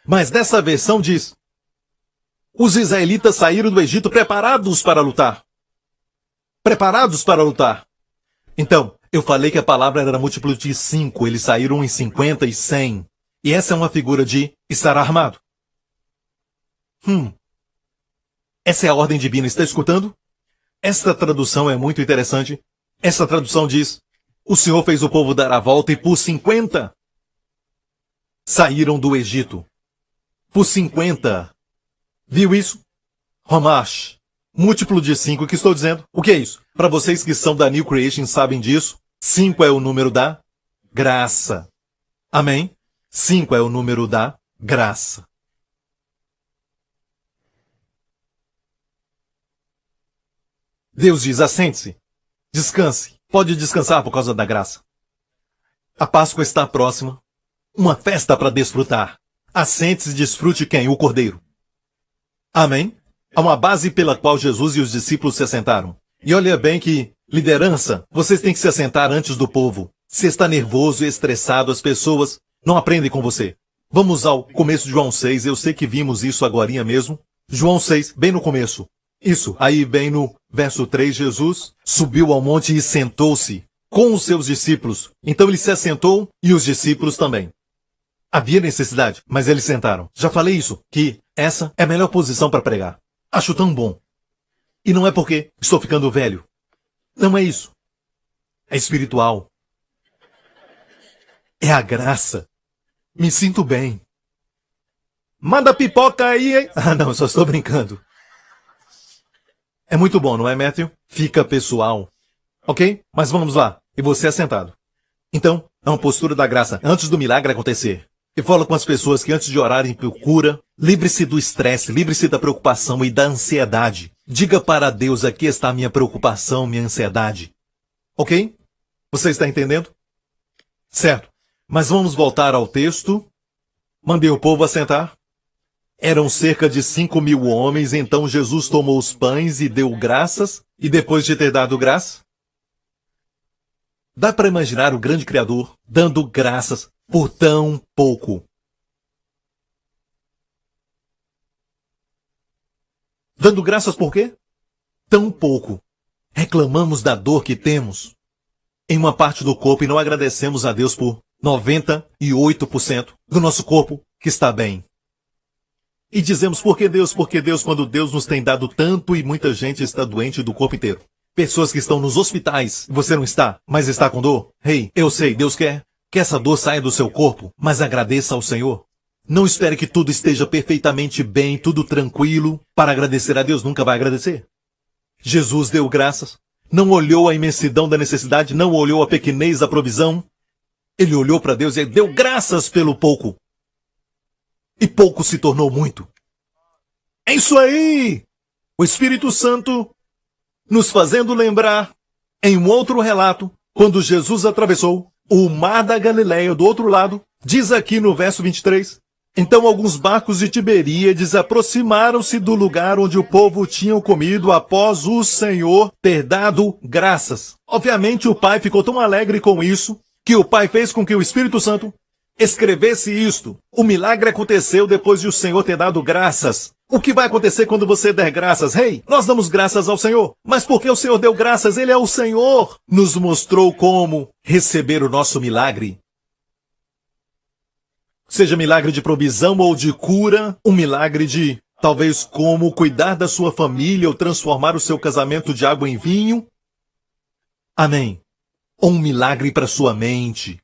Mas nessa versão diz os israelitas saíram do Egito preparados para lutar. Preparados para lutar. Então, eu falei que a palavra era múltiplo de 5. Eles saíram em 50 e 100. E essa é uma figura de estar armado. Essa é a ordem divina. Está escutando? Esta tradução é muito interessante. Essa tradução diz: o Senhor fez o povo dar a volta e por 50 saíram do Egito. Por 50. Viu isso? Homash. Múltiplo de 5. O que estou dizendo? O que é isso? Para vocês que são da New Creation sabem disso. 5 é o número da graça. Amém? 5 é o número da graça. Deus diz, assente-se, descanse, pode descansar por causa da graça. A Páscoa está próxima, uma festa para desfrutar. Assente-se e desfrute quem? O Cordeiro. Amém? Há uma base pela qual Jesus e os discípulos se assentaram. E olha bem que, liderança, vocês têm que se assentar antes do povo. Se está nervoso e estressado, as pessoas não aprendem com você. Vamos ao começo de João 6, eu sei que vimos isso agorinha mesmo. João 6, bem no começo. Isso, aí bem no verso 3, Jesus subiu ao monte e sentou-se com os seus discípulos. Então ele se assentou e os discípulos também. Havia necessidade, mas eles sentaram. Já falei isso, que essa é a melhor posição para pregar. Acho tão bom. E não é porque estou ficando velho. Não é isso. É espiritual. É a graça. Me sinto bem. Manda pipoca aí, hein? Ah, não, só estou brincando. É muito bom, não é, Matthew? Fica pessoal. Ok? Mas vamos lá. E você é sentado. Então, é uma postura da graça antes do milagre acontecer. E fala com as pessoas que antes de orarem por cura, livre-se do estresse, livre-se da preocupação e da ansiedade. Diga para Deus, aqui está a minha preocupação, minha ansiedade. Ok? Você está entendendo? Certo. Mas vamos voltar ao texto. Mandei o povo assentar. Eram cerca de 5.000 homens, então Jesus tomou os pães e deu graças, e depois de ter dado graça, dá para imaginar o grande Criador dando graças por tão pouco. Dando graças por quê? Tão pouco. Reclamamos da dor que temos em uma parte do corpo e não agradecemos a Deus por 98% do nosso corpo que está bem. E dizemos, por que Deus, quando Deus nos tem dado tanto e muita gente está doente do corpo inteiro. Pessoas que estão nos hospitais, você não está, mas está com dor. Hey, eu sei, Deus quer que essa dor saia do seu corpo, mas agradeça ao Senhor. Não espere que tudo esteja perfeitamente bem, tudo tranquilo, para agradecer a Deus, nunca vai agradecer. Jesus deu graças, não olhou a imensidão da necessidade, não olhou a pequenez da provisão. Ele olhou para Deus e deu graças pelo pouco. E pouco se tornou muito. É isso aí! O Espírito Santo nos fazendo lembrar, em um outro relato, quando Jesus atravessou o mar da Galileia do outro lado, diz aqui no verso 23, então alguns barcos de Tiberíades aproximaram-se do lugar onde o povo tinha comido após o Senhor ter dado graças. Obviamente o Pai ficou tão alegre com isso, que o Pai fez com que o Espírito Santo escrevesse isto. O milagre aconteceu depois de o Senhor ter dado graças. O que vai acontecer quando você der graças? Hey, nós damos graças ao Senhor. Mas porque o Senhor deu graças, Ele é o Senhor. Nos mostrou como receber o nosso milagre. Seja milagre de provisão ou de cura, um milagre de, talvez, como cuidar da sua família ou transformar o seu casamento de água em vinho. Amém. Ou um milagre para sua mente.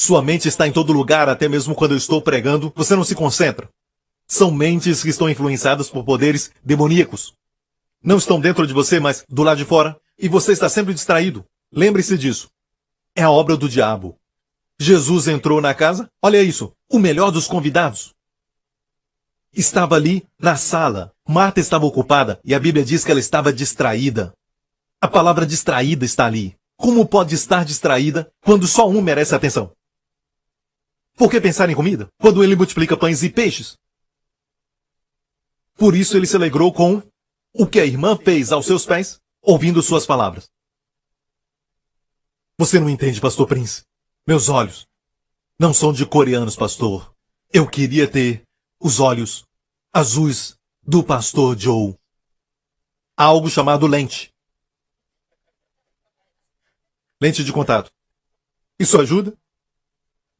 Sua mente está em todo lugar, até mesmo quando eu estou pregando, você não se concentra. São mentes que estão influenciadas por poderes demoníacos. Não estão dentro de você, mas do lado de fora. E você está sempre distraído. Lembre-se disso. É a obra do diabo. Jesus entrou na casa, olha isso, o melhor dos convidados. Estava ali na sala. Marta estava ocupada e a Bíblia diz que ela estava distraída. A palavra distraída está ali. Como pode estar distraída quando só um merece atenção? Por que pensar em comida quando ele multiplica pães e peixes? Por isso ele se alegrou com o que a irmã fez aos seus pés, ouvindo suas palavras. Você não entende, pastor Prince. Meus olhos não são de coreanos, pastor. Eu queria ter os olhos azuis do pastor Joe. Há algo chamado lente. Lente de contato. Isso ajuda?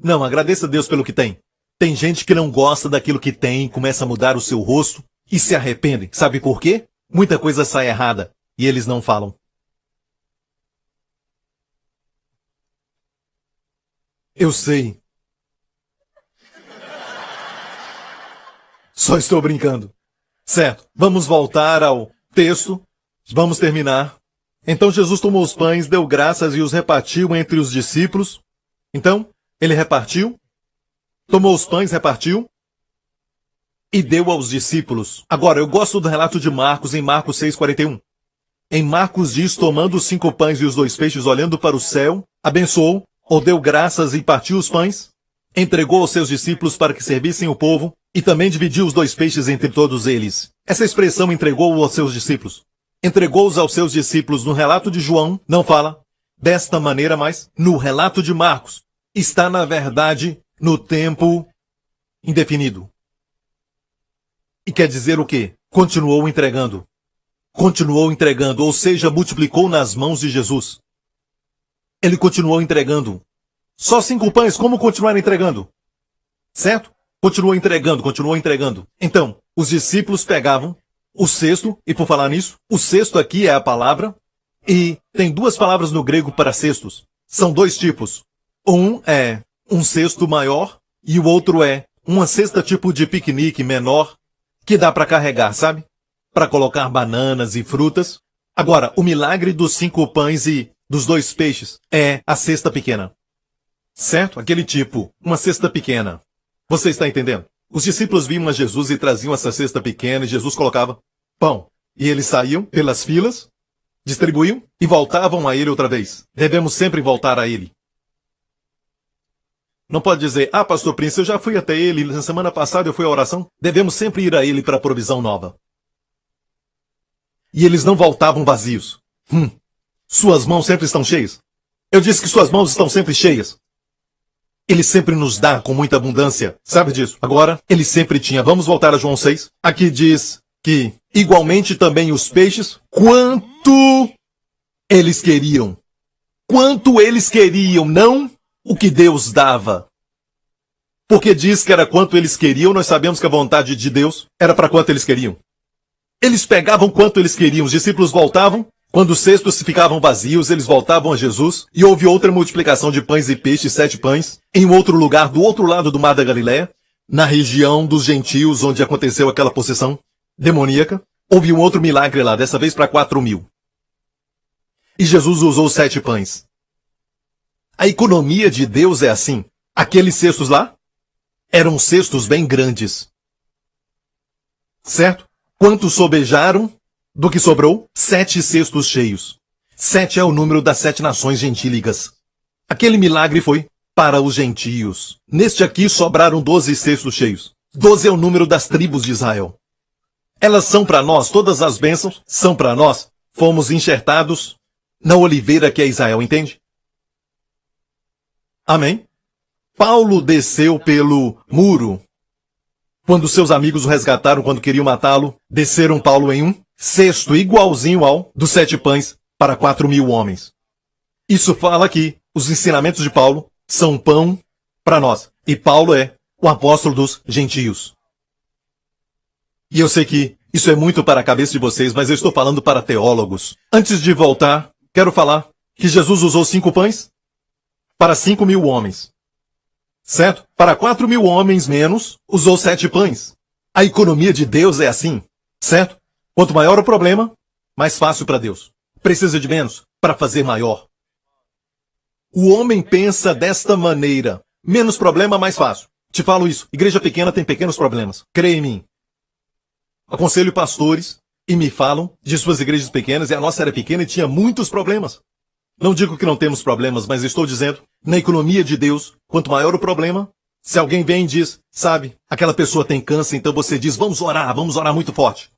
Não, agradeça a Deus pelo que tem. Tem gente que não gosta daquilo que tem, começa a mudar o seu rosto e se arrepende. Sabe por quê? Muita coisa sai errada e eles não falam. Eu sei. Só estou brincando. Certo, vamos voltar ao texto. Vamos terminar. Então Jesus tomou os pães, deu graças e os repartiu entre os discípulos. Então, ele repartiu, tomou os pães, repartiu e deu aos discípulos. Agora, eu gosto do relato de Marcos, em Marcos 6,41. Em Marcos diz, tomando os 5 pães e os 2 peixes, olhando para o céu, abençoou, ou deu graças e partiu os pães, entregou aos seus discípulos para que servissem o povo, e também dividiu os 2 peixes entre todos eles. Essa expressão entregou aos seus discípulos. Entregou-os aos seus discípulos no relato de João, não fala desta maneira, mas no relato de Marcos. Está, na verdade, no tempo indefinido. E quer dizer o quê? Continuou entregando. Continuou entregando, ou seja, multiplicou nas mãos de Jesus. Ele continuou entregando. Só 5 pães, como continuar entregando? Certo? Continuou entregando, continuou entregando. Então, os discípulos pegavam o cesto, e por falar nisso, o cesto aqui é a palavra, e tem 2 palavras no grego para cestos. São 2 tipos. Um é um cesto maior, e o outro é uma cesta tipo de piquenique menor, que dá para carregar, sabe? Para colocar bananas e frutas. Agora, o milagre dos 5 pães e dos 2 peixes é a cesta pequena. Certo? Aquele tipo, uma cesta pequena. Você está entendendo? Os discípulos vinham a Jesus e traziam essa cesta pequena e Jesus colocava pão. E eles saíam pelas filas, distribuíam e voltavam a ele outra vez. Devemos sempre voltar a ele. Não pode dizer, pastor Prince, eu já fui até ele, na semana passada eu fui à oração. Devemos sempre ir a ele para a provisão nova. E eles não voltavam vazios. Suas mãos sempre estão cheias. Eu disse que suas mãos estão sempre cheias. Ele sempre nos dá com muita abundância. Sabe disso? Agora, ele sempre tinha. Vamos voltar a João 6. Aqui diz que, igualmente também os peixes, quanto eles queriam. Quanto eles queriam, não o que Deus dava. Porque diz que era quanto eles queriam, nós sabemos que a vontade de Deus era para quanto eles queriam. Eles pegavam quanto eles queriam, os discípulos voltavam. Quando os cestos ficavam vazios, eles voltavam a Jesus, e houve outra multiplicação de pães e peixes, 7 pães, em outro lugar, do outro lado do mar da Galileia, na região dos gentios, onde aconteceu aquela possessão demoníaca. Houve um outro milagre lá, dessa vez para 4.000. E Jesus usou 7 pães. A economia de Deus é assim. Aqueles cestos lá eram cestos bem grandes. Certo? Quantos sobejaram? Do que sobrou, 7 cestos cheios. 7 é o número das 7 nações gentílicas. Aquele milagre foi para os gentios. Neste aqui sobraram 12 cestos cheios. 12 é o número das tribos de Israel. Elas são para nós, todas as bênçãos são para nós. Fomos enxertados na oliveira que é Israel, entende? Amém? Paulo desceu pelo muro. Quando seus amigos o resgataram, quando queriam matá-lo, desceram Paulo em um cesto igualzinho ao dos 7 pães para 4.000 homens. Isso fala que os ensinamentos de Paulo são pão para nós. E Paulo é o apóstolo dos gentios. E eu sei que isso é muito para a cabeça de vocês, mas eu estou falando para teólogos. Antes de voltar, quero falar que Jesus usou 5 pães para 5.000 homens. Certo? Para 4.000 homens menos, usou 7 pães. A economia de Deus é assim. Certo? Quanto maior o problema, mais fácil para Deus. Precisa de menos para fazer maior. O homem pensa desta maneira. Menos problema, mais fácil. Te falo isso. Igreja pequena tem pequenos problemas. Creia em mim. Aconselho pastores e me falam de suas igrejas pequenas, e a nossa era pequena e tinha muitos problemas. Não digo que não temos problemas, mas estou dizendo, na economia de Deus, quanto maior o problema, se alguém vem e diz, sabe, aquela pessoa tem câncer, então você diz, vamos orar muito forte.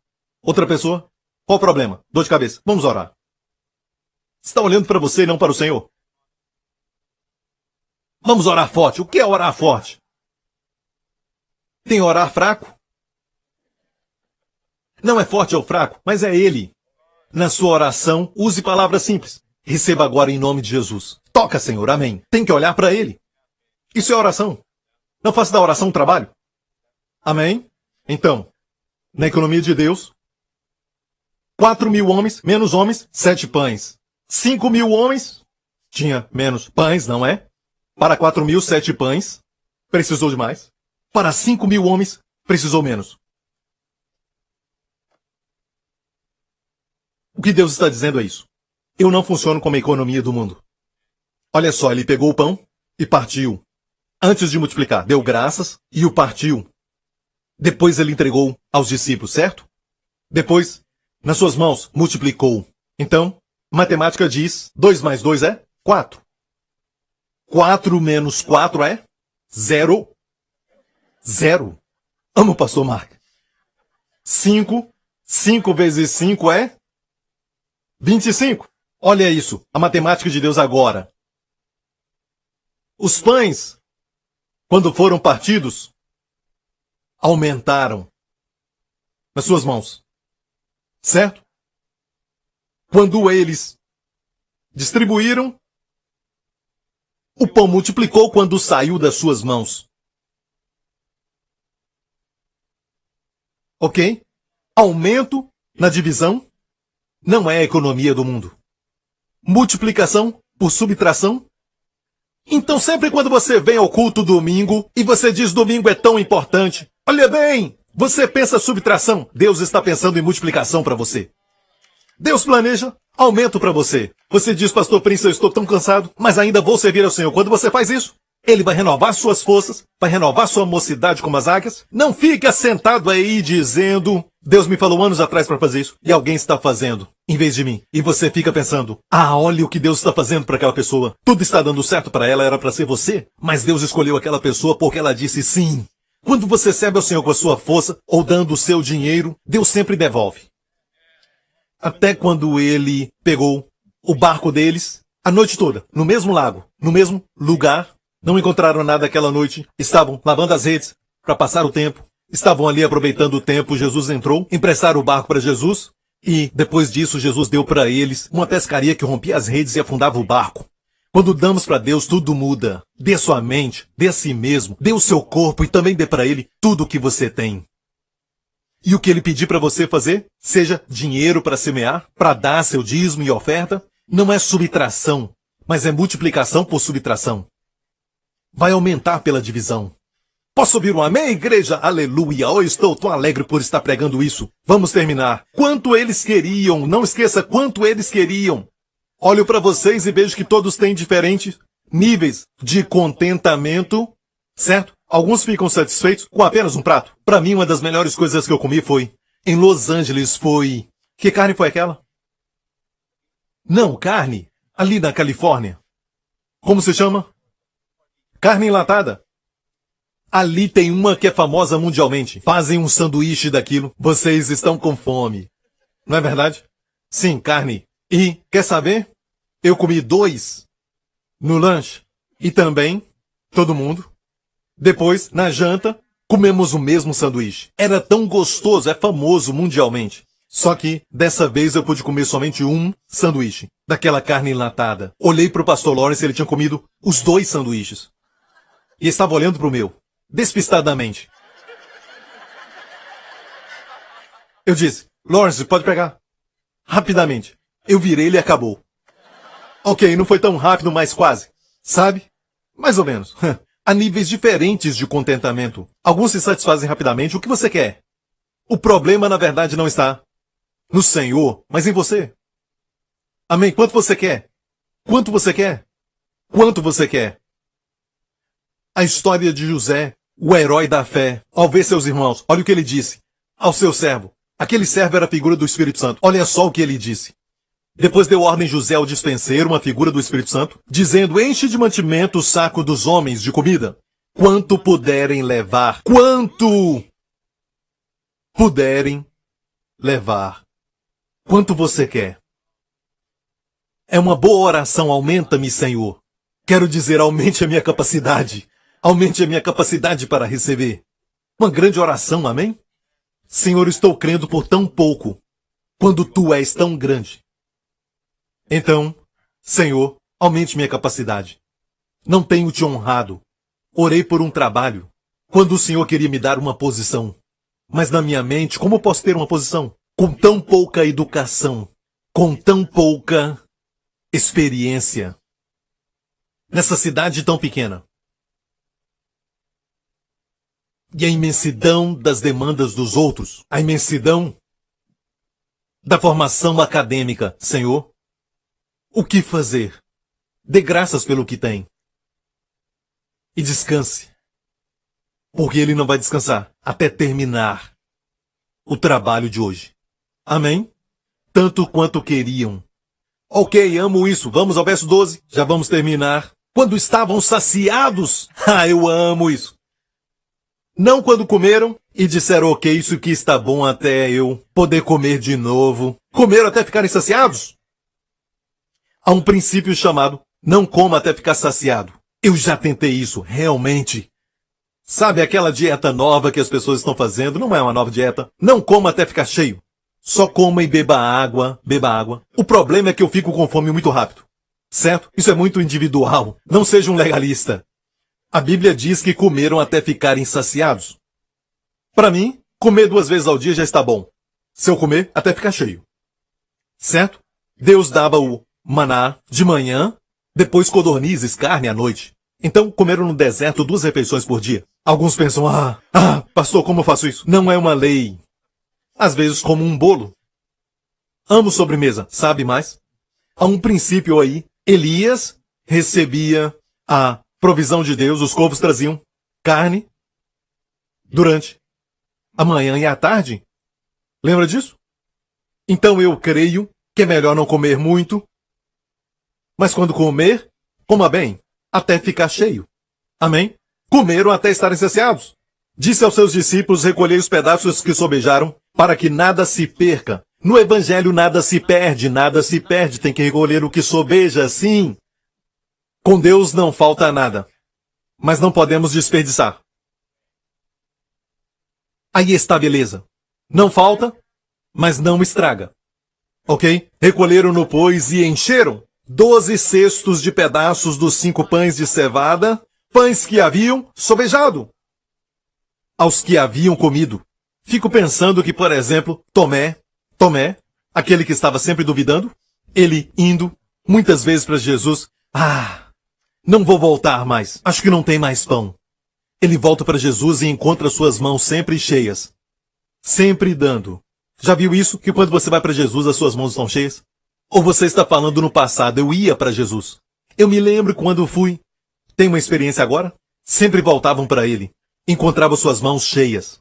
Outra pessoa, qual o problema? Dor de cabeça, vamos orar. Está olhando para você e não para o Senhor? Vamos orar forte. O que é orar forte? Tem orar fraco? Não é forte ou fraco, mas é Ele. Na sua oração, use palavras simples. Receba agora em nome de Jesus. Toca, Senhor, amém. Tem que olhar para Ele. Isso é oração. Não faça da oração um trabalho. Amém? Então, na economia de Deus, 4.000 homens, menos homens, 7 pães. 5.000 homens, tinha menos pães, não é? Para 4.000, 7 pães, precisou de mais. Para 5.000 homens, precisou menos. O que Deus está dizendo é isso. Eu não funciono como a economia do mundo. Olha só, ele pegou o pão e partiu. Antes de multiplicar, deu graças e o partiu. Depois ele entregou aos discípulos, certo? Depois, nas suas mãos, multiplicou. Então, matemática diz 2 mais 2 é 4. 4 menos 4 é 0. 0. Amo o pastor Mark. 5. 5 vezes 5 é 25. Olha isso, a matemática de Deus agora. Os pães, quando foram partidos, aumentaram nas suas mãos. Certo? Quando eles distribuíram, o pão multiplicou quando saiu das suas mãos. Ok? Aumento na divisão não é a economia do mundo. Multiplicação por subtração. Então sempre quando você vem ao culto domingo e você diz domingo é tão importante, olha bem, você pensa subtração, Deus está pensando em multiplicação para você. Deus planeja aumento para você. Você diz, pastor Prince, eu estou tão cansado, mas ainda vou servir ao Senhor. Quando você faz isso, Ele vai renovar suas forças, vai renovar sua mocidade como as águias. Não fica sentado aí dizendo, Deus me falou anos atrás para fazer isso, e alguém está fazendo, em vez de mim. E você fica pensando, olha o que Deus está fazendo para aquela pessoa. Tudo está dando certo para ela, era para ser você, mas Deus escolheu aquela pessoa porque ela disse sim. Quando você serve ao Senhor com a sua força, ou dando o seu dinheiro, Deus sempre devolve. Até quando ele pegou o barco deles, a noite toda, no mesmo lago, no mesmo lugar, não encontraram nada aquela noite, estavam lavando as redes para passar o tempo, estavam ali aproveitando o tempo, Jesus entrou, emprestaram o barco para Jesus, e depois disso Jesus deu para eles uma pescaria que rompia as redes e afundava o barco. Quando damos para Deus, tudo muda. Dê sua mente, dê a si mesmo, dê o seu corpo e também dê para Ele tudo o que você tem. E o que Ele pedir para você fazer, seja dinheiro para semear, para dar seu dízimo e oferta, não é subtração, mas é multiplicação por subtração. Vai aumentar pela divisão. Posso ouvir um amém, igreja? Aleluia! Eu estou tão alegre por estar pregando isso. Vamos terminar. Quanto eles queriam, não esqueça quanto eles queriam. Olho para vocês e vejo que todos têm diferentes níveis de contentamento, certo? Alguns ficam satisfeitos com apenas um prato. Para mim, uma das melhores coisas que eu comi foi em Los Angeles foi... Que carne foi aquela? Não, carne. Ali na Califórnia. Como se chama? Carne enlatada. Ali tem uma que é famosa mundialmente. Fazem um sanduíche daquilo. Vocês estão com fome. Não é verdade? Sim, carne. E, quer saber? Eu comi 2 no lanche. E também, todo mundo. Depois, na janta, comemos o mesmo sanduíche. Era tão gostoso, é famoso mundialmente. Só que, dessa vez, eu pude comer somente um sanduíche. Daquela carne enlatada. Olhei para o pastor Lawrence e ele tinha comido os 2 sanduíches. E estava olhando para o meu. Despistadamente. Eu disse, Lawrence, pode pegar. Rapidamente. Eu virei e ele acabou. Ok, não foi tão rápido, mas quase. Sabe? Mais ou menos. Há níveis diferentes de contentamento. Alguns se satisfazem rapidamente. O que você quer? O problema, na verdade, não está no Senhor, mas em você. Amém? Quanto você quer? Quanto você quer? Quanto você quer? A história de José, o herói da fé, ao ver seus irmãos, olha o que ele disse ao seu servo. Aquele servo era a figura do Espírito Santo. Olha só o que ele disse. Depois deu ordem José ao dispenseiro, uma figura do Espírito Santo, dizendo, enche de mantimento o saco dos homens de comida, quanto puderem levar. Quanto puderem levar. Quanto você quer? É uma boa oração, aumenta-me, Senhor. Quero dizer, aumente a minha capacidade. Aumente a minha capacidade para receber. Uma grande oração, amém? Senhor, estou crendo por tão pouco, quando Tu és tão grande. Então, Senhor, aumente minha capacidade. Não tenho Te honrado. Orei por um trabalho, quando o Senhor queria me dar uma posição. Mas na minha mente, como posso ter uma posição? Com tão pouca educação, com tão pouca experiência. Nessa cidade tão pequena. E a imensidão das demandas dos outros, a imensidão da formação acadêmica. Senhor, o que fazer? Dê graças pelo que tem. E descanse. Porque Ele não vai descansar até terminar o trabalho de hoje. Amém? Tanto quanto queriam, Ok, amo isso. Vamos ao verso 12. Já vamos terminar. Quando estavam saciados. Eu amo isso. Não quando comeram e disseram, ok, isso aqui está bom até eu poder comer de novo. Comeram até ficarem saciados? Há um princípio chamado não coma até ficar saciado. Eu já tentei isso, realmente. Sabe aquela dieta nova que as pessoas estão fazendo? Não é uma nova dieta. Não coma até ficar cheio. Só coma e beba água, beba água. O problema é que eu fico com fome muito rápido. Certo? Isso é muito individual. Não seja um legalista. A Bíblia diz que comeram até ficarem saciados. Para mim, comer 2 vezes ao dia já está bom. Se eu comer, até ficar cheio. Certo? Deus dava o maná de manhã, depois codornizes, carne à noite. Então, comeram no deserto 2 refeições por dia. Alguns pensam, pastor, como eu faço isso? Não é uma lei. Às vezes como um bolo. Amo sobremesa, sabe mais? Há um princípio aí. Elias recebia a provisão de Deus, os corvos traziam carne durante a manhã e a tarde. Lembra disso? Então eu creio que é melhor não comer muito, mas quando comer, coma bem, até ficar cheio. Amém? Comeram até estarem saciados. Disse aos seus discípulos, recolhei os pedaços que sobejaram, para que nada se perca. No Evangelho nada se perde, nada se perde, tem que recolher o que sobeja, sim. Com Deus não falta nada, mas não podemos desperdiçar. Aí está a beleza. Não falta, mas não estraga. Ok? Recolheram-no, pois, e encheram 12 cestos de pedaços dos 5 pães de cevada, pães que haviam sobejado aos que haviam comido. Fico pensando que, por exemplo, Tomé, aquele que estava sempre duvidando, ele indo muitas vezes para Jesus, não vou voltar mais, acho que não tem mais pão. Ele volta para Jesus e encontra suas mãos sempre cheias, sempre dando. Já viu isso? Que quando você vai para Jesus as suas mãos estão cheias? Ou você está falando no passado, eu ia para Jesus. Eu me lembro quando fui. Tem uma experiência agora? Sempre voltavam para ele. Encontravam suas mãos cheias.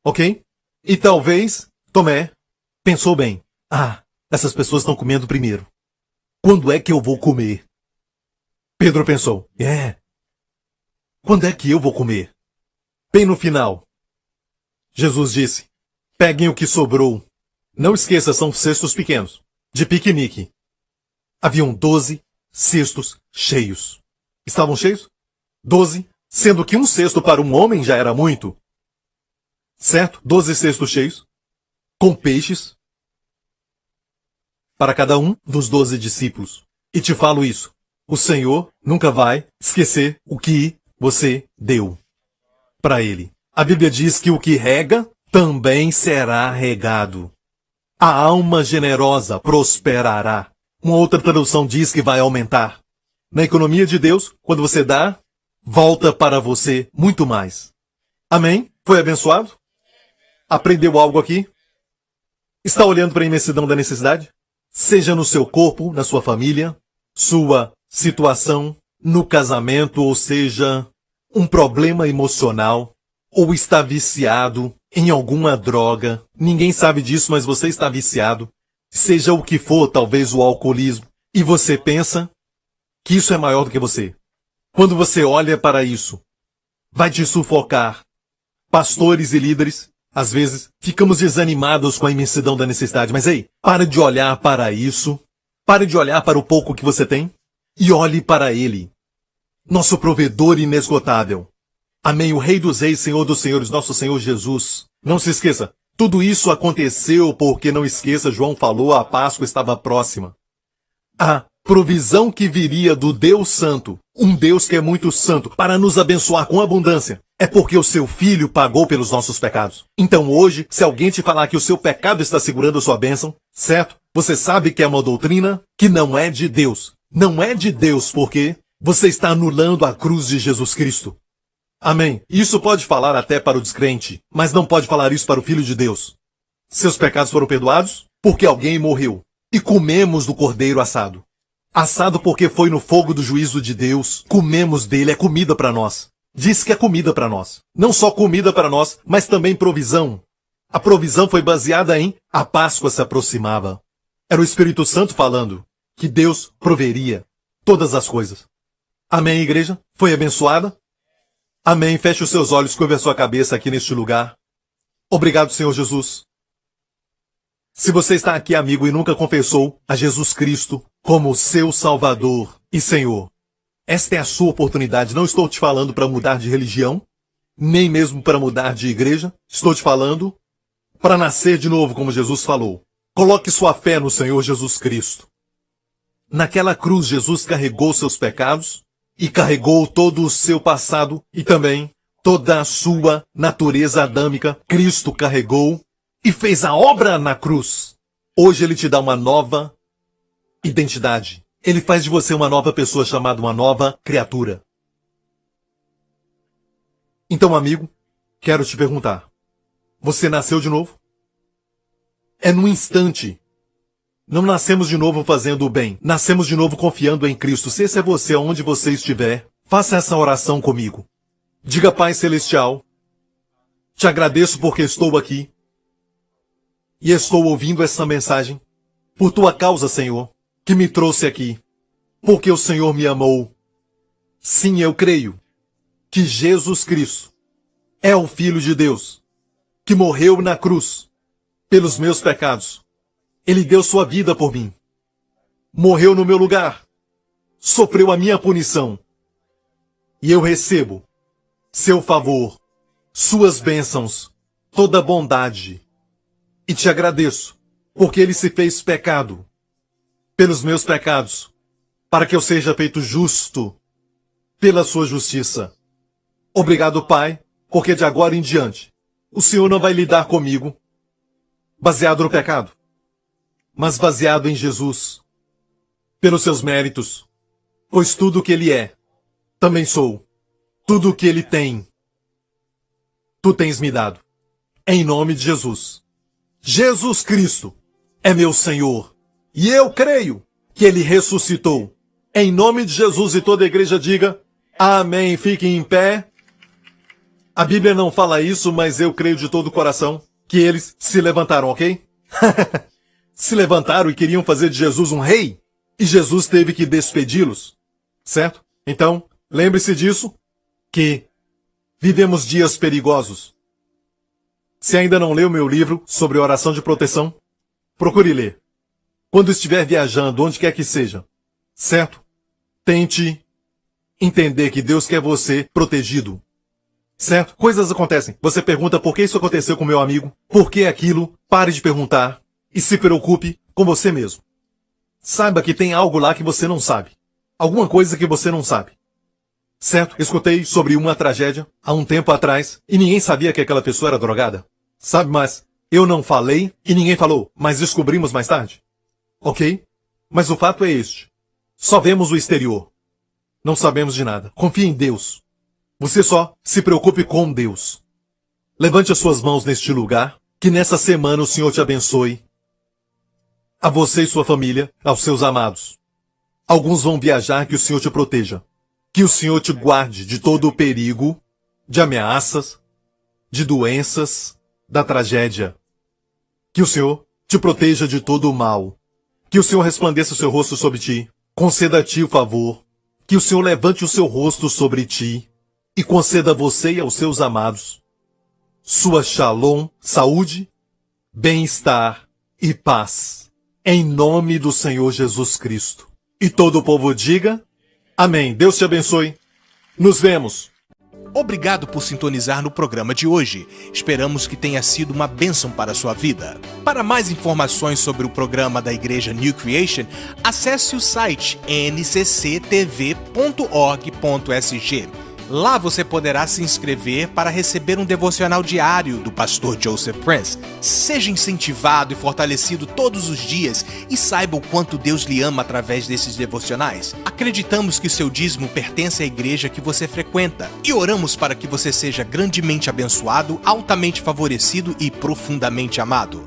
Ok? E talvez Tomé pensou bem. Essas pessoas estão comendo primeiro. Quando é que eu vou comer? Pedro pensou. Quando é que eu vou comer? Bem no final. Jesus disse, peguem o que sobrou. Não esqueça, são cestos pequenos. De piquenique. Haviam 12 cestos cheios. Estavam cheios? 12, sendo que um cesto para um homem já era muito. Certo? 12 cestos cheios. Com peixes. Para cada um dos 12 discípulos. E te falo isso. O Senhor nunca vai esquecer o que você deu para ele. A Bíblia diz que o que rega também será regado. A alma generosa prosperará. Uma outra tradução diz que vai aumentar. Na economia de Deus, quando você dá, volta para você muito mais. Amém? Foi abençoado? Aprendeu algo aqui? Está olhando para a imensidão da necessidade? Seja no seu corpo, na sua família, sua situação, no casamento, ou seja, um problema emocional, ou está viciado em alguma droga. Ninguém sabe disso, mas você está viciado. Seja o que for, talvez o alcoolismo. E você pensa que isso é maior do que você. Quando você olha para isso, vai te sufocar. Pastores e líderes, às vezes, ficamos desanimados com a imensidão da necessidade. Mas ei, pare de olhar para isso. Pare de olhar para o pouco que você tem. E olhe para Ele. Nosso provedor inesgotável. Amém. O Rei dos Reis, Senhor dos Senhores, nosso Senhor Jesus. Não se esqueça. Tudo isso aconteceu porque, não esqueça, João falou, a Páscoa estava próxima. A provisão que viria do Deus Santo, um Deus que é muito santo, para nos abençoar com abundância, é porque o seu Filho pagou pelos nossos pecados. Então hoje, se alguém te falar que o seu pecado está segurando a sua bênção, certo? Você sabe que é uma doutrina que não é de Deus. Não é de Deus porque você está anulando a cruz de Jesus Cristo. Amém. Isso pode falar até para o descrente, mas não pode falar isso para o Filho de Deus. Seus pecados foram perdoados porque alguém morreu. E comemos do cordeiro assado. Assado porque foi no fogo do juízo de Deus. Comemos dele, é comida para nós. Diz que é comida para nós. Não só comida para nós, mas também provisão. A provisão foi baseada em a Páscoa se aproximava. Era o Espírito Santo falando que Deus proveria todas as coisas. Amém, igreja? Foi abençoada? Amém. Feche os seus olhos, curva a sua cabeça aqui neste lugar. Obrigado, Senhor Jesus. Se você está aqui, amigo, e nunca confessou a Jesus Cristo como seu Salvador e Senhor, esta é a sua oportunidade. Não estou te falando para mudar de religião, nem mesmo para mudar de igreja. Estou te falando para nascer de novo, como Jesus falou. Coloque sua fé no Senhor Jesus Cristo. Naquela cruz, Jesus carregou seus pecados e carregou todo o seu passado e também toda a sua natureza adâmica. Cristo carregou e fez a obra na cruz. Hoje ele te dá uma nova identidade. Ele faz de você uma nova pessoa, chamada uma nova criatura. Então, amigo, quero te perguntar. Você nasceu de novo? É num instante. Não nascemos de novo fazendo o bem. Nascemos de novo confiando em Cristo. Se esse é você, onde você estiver, faça essa oração comigo. Diga, Pai Celestial, te agradeço porque estou aqui e estou ouvindo essa mensagem por tua causa, Senhor, que me trouxe aqui, porque o Senhor me amou. Sim, eu creio que Jesus Cristo é o Filho de Deus, que morreu na cruz pelos meus pecados. Ele deu sua vida por mim. Morreu no meu lugar. Sofreu a minha punição. E eu recebo seu favor, suas bênçãos, toda bondade. E te agradeço, porque ele se fez pecado pelos meus pecados, para que eu seja feito justo pela sua justiça. Obrigado, Pai, porque de agora em diante, o Senhor não vai lidar comigo baseado no pecado, mas baseado em Jesus, pelos seus méritos, pois tudo o que ele é, também sou. Tudo o que ele tem, tu tens me dado. Em nome de Jesus. Jesus Cristo é meu Senhor. E eu creio que ele ressuscitou. Em nome de Jesus, e toda a igreja diga amém. Fiquem em pé. A Bíblia não fala isso, mas eu creio de todo o coração que eles se levantaram, ok? Se levantaram e queriam fazer de Jesus um rei. E Jesus teve que despedi-los. Certo? Então, lembre-se disso, que vivemos dias perigosos. Se ainda não leu meu livro sobre oração de proteção, procure ler. Quando estiver viajando, onde quer que seja, certo? Tente entender que Deus quer você protegido. Certo? Coisas acontecem. Você pergunta por que isso aconteceu com meu amigo, por que aquilo, pare de perguntar e se preocupe com você mesmo. Saiba que tem algo lá que você não sabe. Alguma coisa que você não sabe. Certo? Escutei sobre uma tragédia há um tempo atrás e ninguém sabia que aquela pessoa era drogada. Sabe, mas eu não falei e ninguém falou, mas descobrimos mais tarde. Ok? Mas o fato é este. Só vemos o exterior. Não sabemos de nada. Confie em Deus. Você só se preocupe com Deus. Levante as suas mãos neste lugar, que nessa semana o Senhor te abençoe. A você e sua família, aos seus amados. Alguns vão viajar, que o Senhor te proteja. Que o Senhor te guarde de todo o perigo, de ameaças, de doenças, da tragédia. Que o Senhor te proteja de todo o mal. Que o Senhor resplandeça o seu rosto sobre ti, conceda a ti o favor. Que o Senhor levante o seu rosto sobre ti e conceda a você e aos seus amados sua shalom, saúde, bem-estar e paz. Em nome do Senhor Jesus Cristo. E todo o povo diga amém. Deus te abençoe. Nos vemos. Obrigado por sintonizar no programa de hoje. Esperamos que tenha sido uma bênção para a sua vida. Para mais informações sobre o programa da Igreja New Creation, acesse o site ncctv.org.sg. Lá você poderá se inscrever para receber um devocional diário do pastor Joseph Prince. Seja incentivado e fortalecido todos os dias e saiba o quanto Deus lhe ama através desses devocionais. Acreditamos que o seu dízimo pertence à igreja que você frequenta e oramos para que você seja grandemente abençoado, altamente favorecido e profundamente amado.